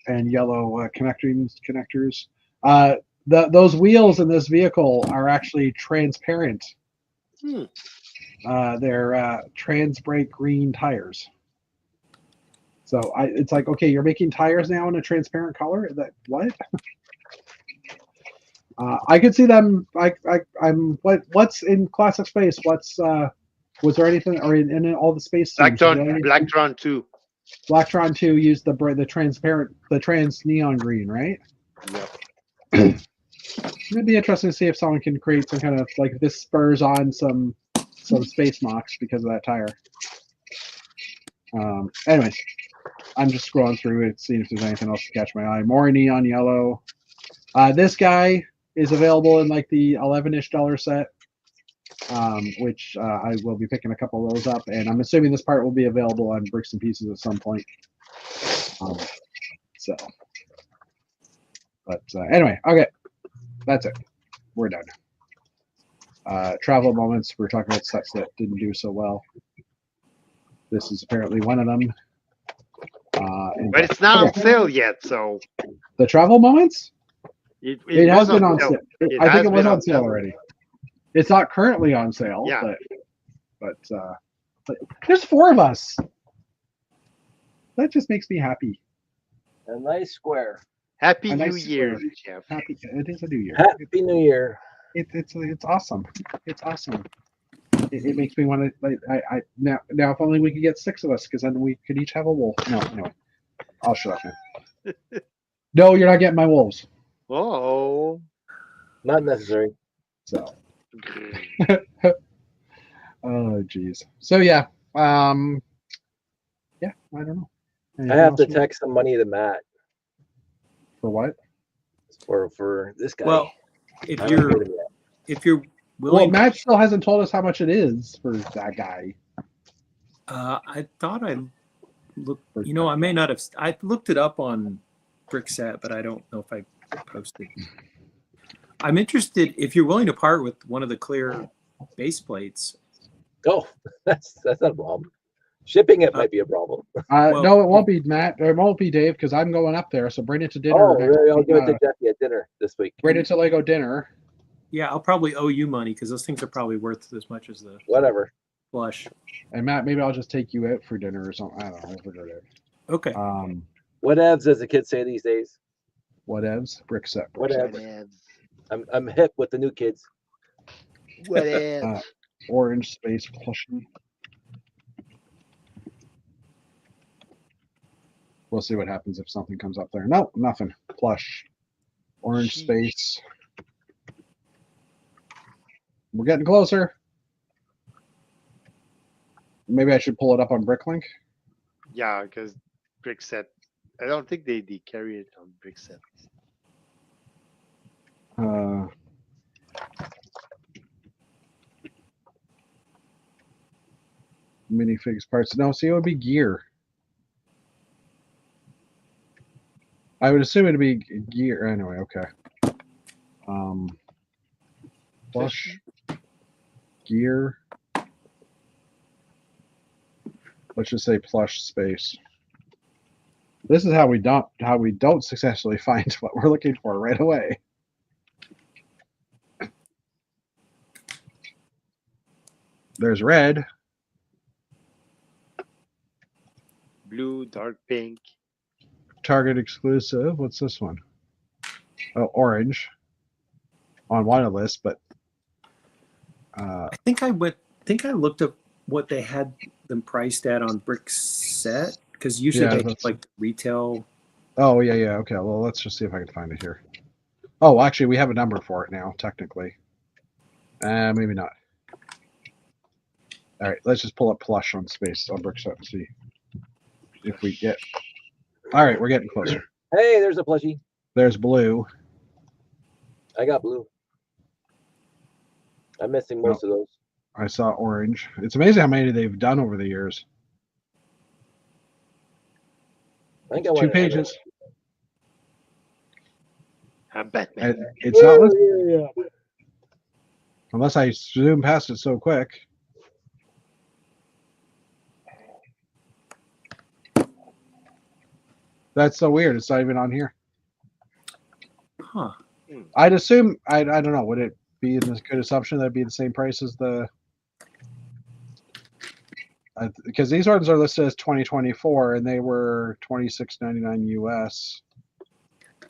and yellow connectors. Those wheels in this vehicle are actually transparent. They're Transbrake green tires. So it's like, okay, you're making tires now in a transparent color. That what? I could see them. What's in Classic Space? Was there anything or in all the space? Blacktron 2. Blacktron 2 used the trans neon green, right? Yep. It'd be interesting to see if someone can create some kind of like this spurs on some space mocks because of that tire. Anyways, I'm just scrolling through it, seeing if there's anything else to catch my eye. More neon yellow. This guy is available in like the $11-ish set, which I will be picking a couple of those up, and I'm assuming this part will be available on Bricks and Pieces at some point. Anyway, okay, that's it. We're done. Travel moments. We're talking about sets that didn't do so well. This is apparently one of them. But it's not on sale yet, so the travel moments. It has been on sale. I think it was on sale already. It's not currently on sale. Yeah. But there's 4 of us. That just makes me happy. A nice square. Happy New Year, Jeff. It is a new year. Happy New Year. It's awesome. It's awesome. It makes me want to. Now if only we could get 6 of us, because then we could each have a wolf. No, anyway, I'll shut up now. No, you're not getting my wolves. Oh, not necessary. So. Oh geez. So yeah. Yeah, I don't know. I have to text some money to Matt. For what? For this guy. Well, if you're willing, well, Matt still hasn't told us how much it is for that guy. I thought I looked. I may not have. I looked it up on Brickset, but I don't know if I posted. I'm interested if you're willing to part with one of the clear base plates. Oh, that's not a problem. Shipping it might be a problem. No, it won't be Matt. It won't be Dave because I'm going up there. So bring it to dinner. Oh, really? I'll give it to Jeffy at dinner this week. Bring it to Lego dinner. Yeah, I'll probably owe you money because those things are probably worth as much as the whatever flush. And Matt, maybe I'll just take you out for dinner or something. I don't know. We'll figure it out. Okay. Whatevs, as the kids say these days. Whatevs, Brickset. Whatever. I'm hip with the new kids. Whatevs. Orange space plushie. We'll see what happens if something comes up there. No, nothing. Plush. Orange space. We're getting closer. Maybe I should pull it up on Bricklink. Yeah, because Brickset I don't think they carry it on brick set. Minifigs parts. No, see, it would be gear. I would assume it'd be gear anyway. Okay. Plush gear. Let's just say plush space. This is how we don't successfully find what we're looking for right away. There's red. Blue, dark pink. Target exclusive. What's this one? Oh, orange. On one list, but I think I looked up what they had them priced at on Brick Set, because usually they have like retail. Oh yeah. Okay. Well, let's just see if I can find it here. Oh, actually, we have a number for it now, technically. Maybe not. All right, let's just pull up plush on space on Brick Set and see if we get. All right, we're getting closer. Hey, there's a plushie. There's blue. I got blue. I'm missing most of those. I saw orange. It's amazing how many they've done over the years. I think I 2 pages. I'm Batman. It's not listed. Unless I zoom past it so quick. That's so weird. It's not even on here. Huh. I'd assume, I don't know, would it be a good assumption that it'd be the same price as the... because these ones are listed as 2024 and they were $26.99 US.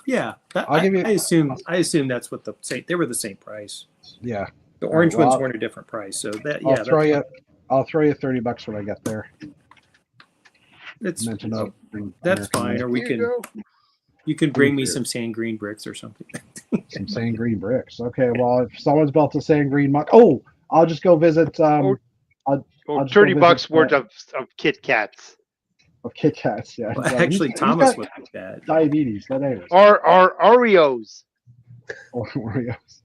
Yeah, I'll give you. I assume that's what they were the same price. Yeah. The orange ones weren't a different price, so that yeah. I'll throw you $30 when I get there. That's fine, or you can bring me some sand green bricks or something. Some sand green bricks. Okay, well, if someone's built a sand green muck, I'll just go visit. Or $30 worth of Kit Kats. Of Kit Kats, yeah. Well, actually, Thomas would like that. Diabetes, that is. Or Oreos. Or Oreos.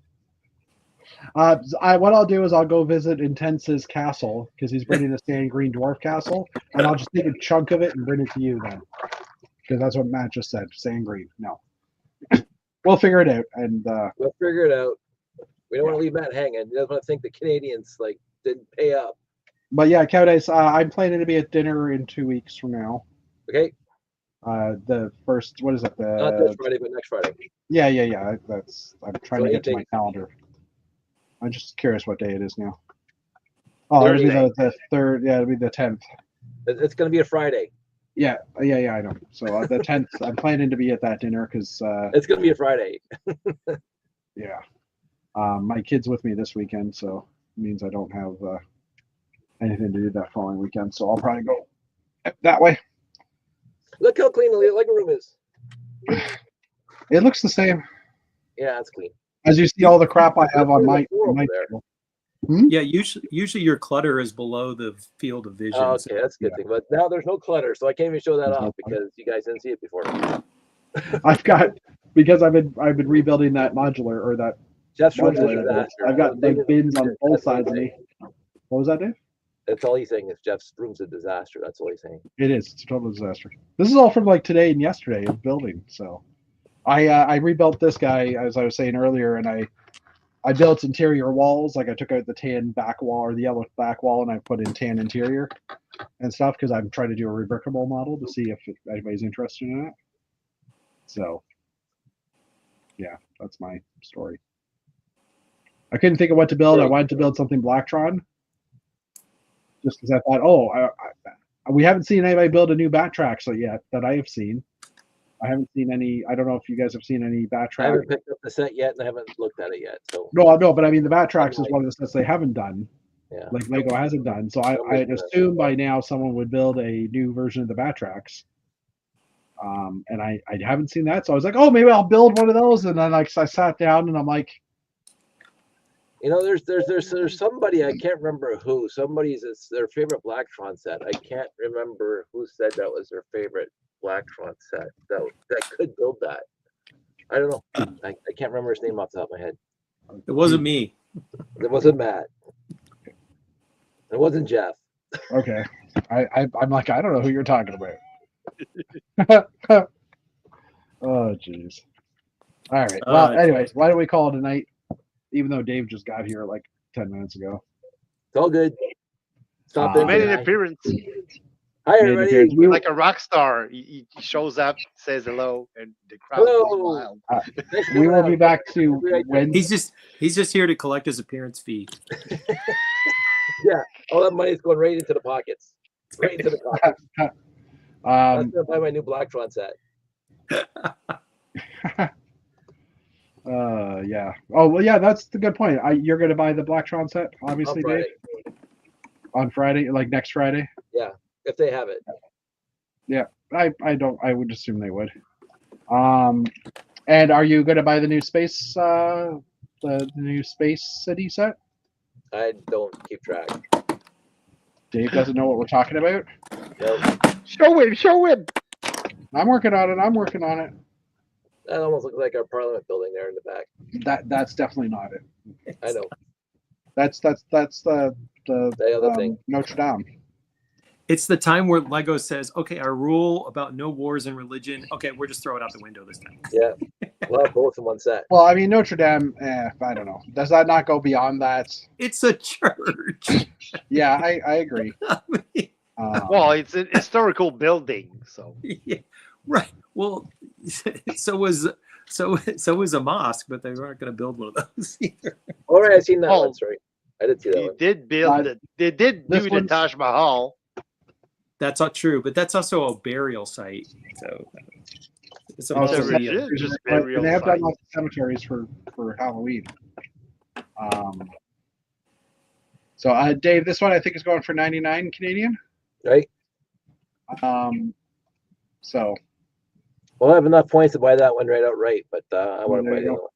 What I'll do is I'll go visit Intense's castle because he's bringing a sand green dwarf castle, and I'll just take a chunk of it and bring it to you then, because that's what Matt just said. Sand green. No, we'll figure it out, and we'll figure it out. We don't want to leave Matt hanging. He doesn't want to think the Canadians didn't pay up. But yeah, Cowdays, I'm planning to be at dinner in 2 weeks from now. Okay. The first, what is it? Not this Friday, but next Friday. Yeah. I'm trying to get to my calendar. I'm just curious what day it is now. Oh, it'll be the third. Yeah, it'll be the 10th. It's going to be a Friday. Yeah, I know. So the 10th, I'm planning to be at that dinner because it's going to be a Friday. Yeah, my kid's with me this weekend, so it means I don't have anything to do that following weekend. So I'll probably go that way. Look how clean the living room is. It looks the same. Yeah, it's clean. As you see all the crap I have on my table. Yeah, usually your clutter is below the field of vision. Oh, okay, that's a good thing. But now there's no clutter, so I can't even show that off because you guys didn't see it before. I've got, because I've been rebuilding that modular or that. Jeff's room's a disaster. I've got big bins on both sides of me. What was that, Dave? That's all he's saying is Jeff's room's a disaster. That's all he's saying. It is. It's a total disaster. This is all from today and yesterday of building. So I rebuilt this guy, as I was saying earlier, and I built interior walls. I took out the tan back wall or the yellow back wall and I put in tan interior and stuff because I'm trying to do a rebrickable model to see if anybody's interested in it. So yeah, that's my story. I couldn't think of what to build. I wanted to build something Blacktron just because I thought, we haven't seen anybody build a new Batrax yet that I have seen. I haven't seen any. I don't know if you guys have seen any Batrax. I haven't picked up the set yet, and I haven't looked at it yet. So no, but I mean the Batrax is one of the sets they haven't done. Yeah. Like Lego hasn't done. So I'd assume by now someone would build a new version of the Batrax. And I haven't seen that, so I was like, maybe I'll build one of those. And then I sat down and I'm like, there's somebody, I can't remember who. Somebody's, it's their favorite Blacktron set. I can't remember who said that was their favorite. Blacktron set that could build that. I don't know. I can't remember his name off the top of my head. It wasn't me. It wasn't Matt. It wasn't Jeff. Okay. I'm like, I don't know who you're talking about. Oh, jeez. All right. Well, anyways, why don't we call it a night? Even though Dave just got here like 10 minutes ago. It's all good. Stop in. Made an appearance. Hi, everybody. Like a rock star. He shows up, says hello, and the crowd Hello. goes wild. We will be back to when He's just here to collect his appearance fee. Yeah, all that money is going right into the pockets. Right into the pockets. I'm gonna buy my new Blacktron set. Yeah. Oh well, yeah. That's the good point. You're gonna buy the Blacktron set, obviously, Dave. On Friday, like next Friday. Yeah, if they have it. Yeah, I don't. I would assume they would. And are you gonna buy the new space, the new Space City set? I don't keep track. Dave doesn't know what we're talking about. Nope. Show him. I'm working on it. That almost looks like our Parliament building there in the back. That's definitely not it. I know. That's the other thing. Notre Dame. It's the time where Lego says, okay, our rule about no wars and religion, okay, we're just throwing it out the window this time. Yeah. We'll have both in one set. Well, I mean, Notre Dame, I don't know. Does that not go beyond that? It's a church. Yeah, I agree. Well, it's an historical building, so. Yeah, right. Well, so was a mosque, but they weren't going to build one of those either. All right, I've seen that one. Sorry, I did see that one. Did build it. They did do the one's- Taj Mahal. That's not true, but that's also a burial site. So it's Oh, so already yeah, just and burial they have done site. lots of cemeteries for Halloween. So, Dave, this one I think is going for 99 Canadian. Right? So Well, I have enough points to buy that one right outright, but I want to There buy you the go. other one.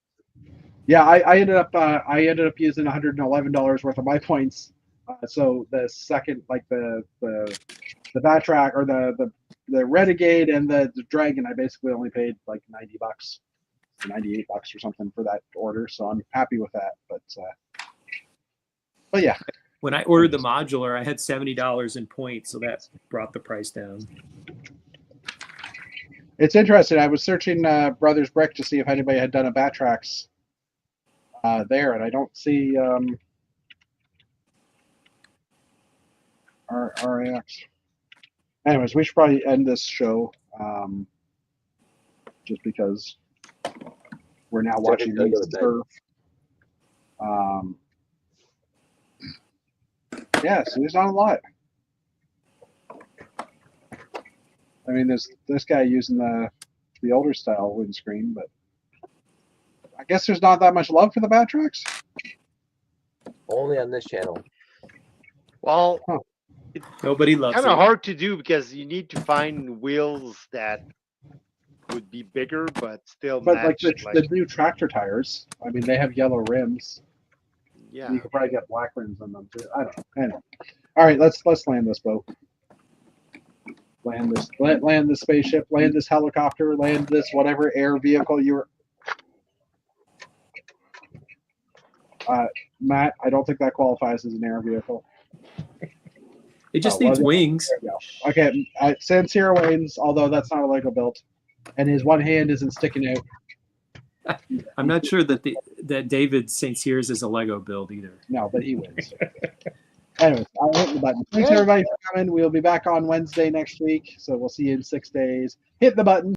yeah, I ended up using $111 worth of my points. So the second, like the Batrac or the Renegade and the Dragon, I basically only paid like $90, $98 or something for that order. So I'm happy with that. But yeah. when I ordered the modular, I had $70 in points, so that brought the price down. It's interesting. I was searching Brothers Brick to see if anybody had done a Batrax there, and I don't see RAX. Anyways, we should probably end this show just because we're now watching gotta go these to bed. surf. Yeah, so there's not a lot. I mean, there's this guy using the older style windscreen, but I guess there's not that much love for the Batrax. Only on this channel. Well, Nobody loves kind of it. hard to do because you need to find wheels that would be bigger but still But match. the new tractor tires, I mean, they have yellow rims. Yeah. You could probably get black rims on them too. I don't know. Anyway. All right, let's land this boat. Land this spaceship. Land this helicopter. Land this whatever air vehicle you're. Matt, I don't think that qualifies as an air vehicle. It just Oh, needs well, wings. There we go. Okay, Sansira Wayne's, although that's not a Lego build, and his one hand isn't sticking out. I'm not sure that that David St. Cyrs is a Lego build either. No, but he wins. Anyways, I'll hit the button. Thanks everybody for coming. We'll be back on Wednesday next week, so we'll see you in 6 days. Hit the button.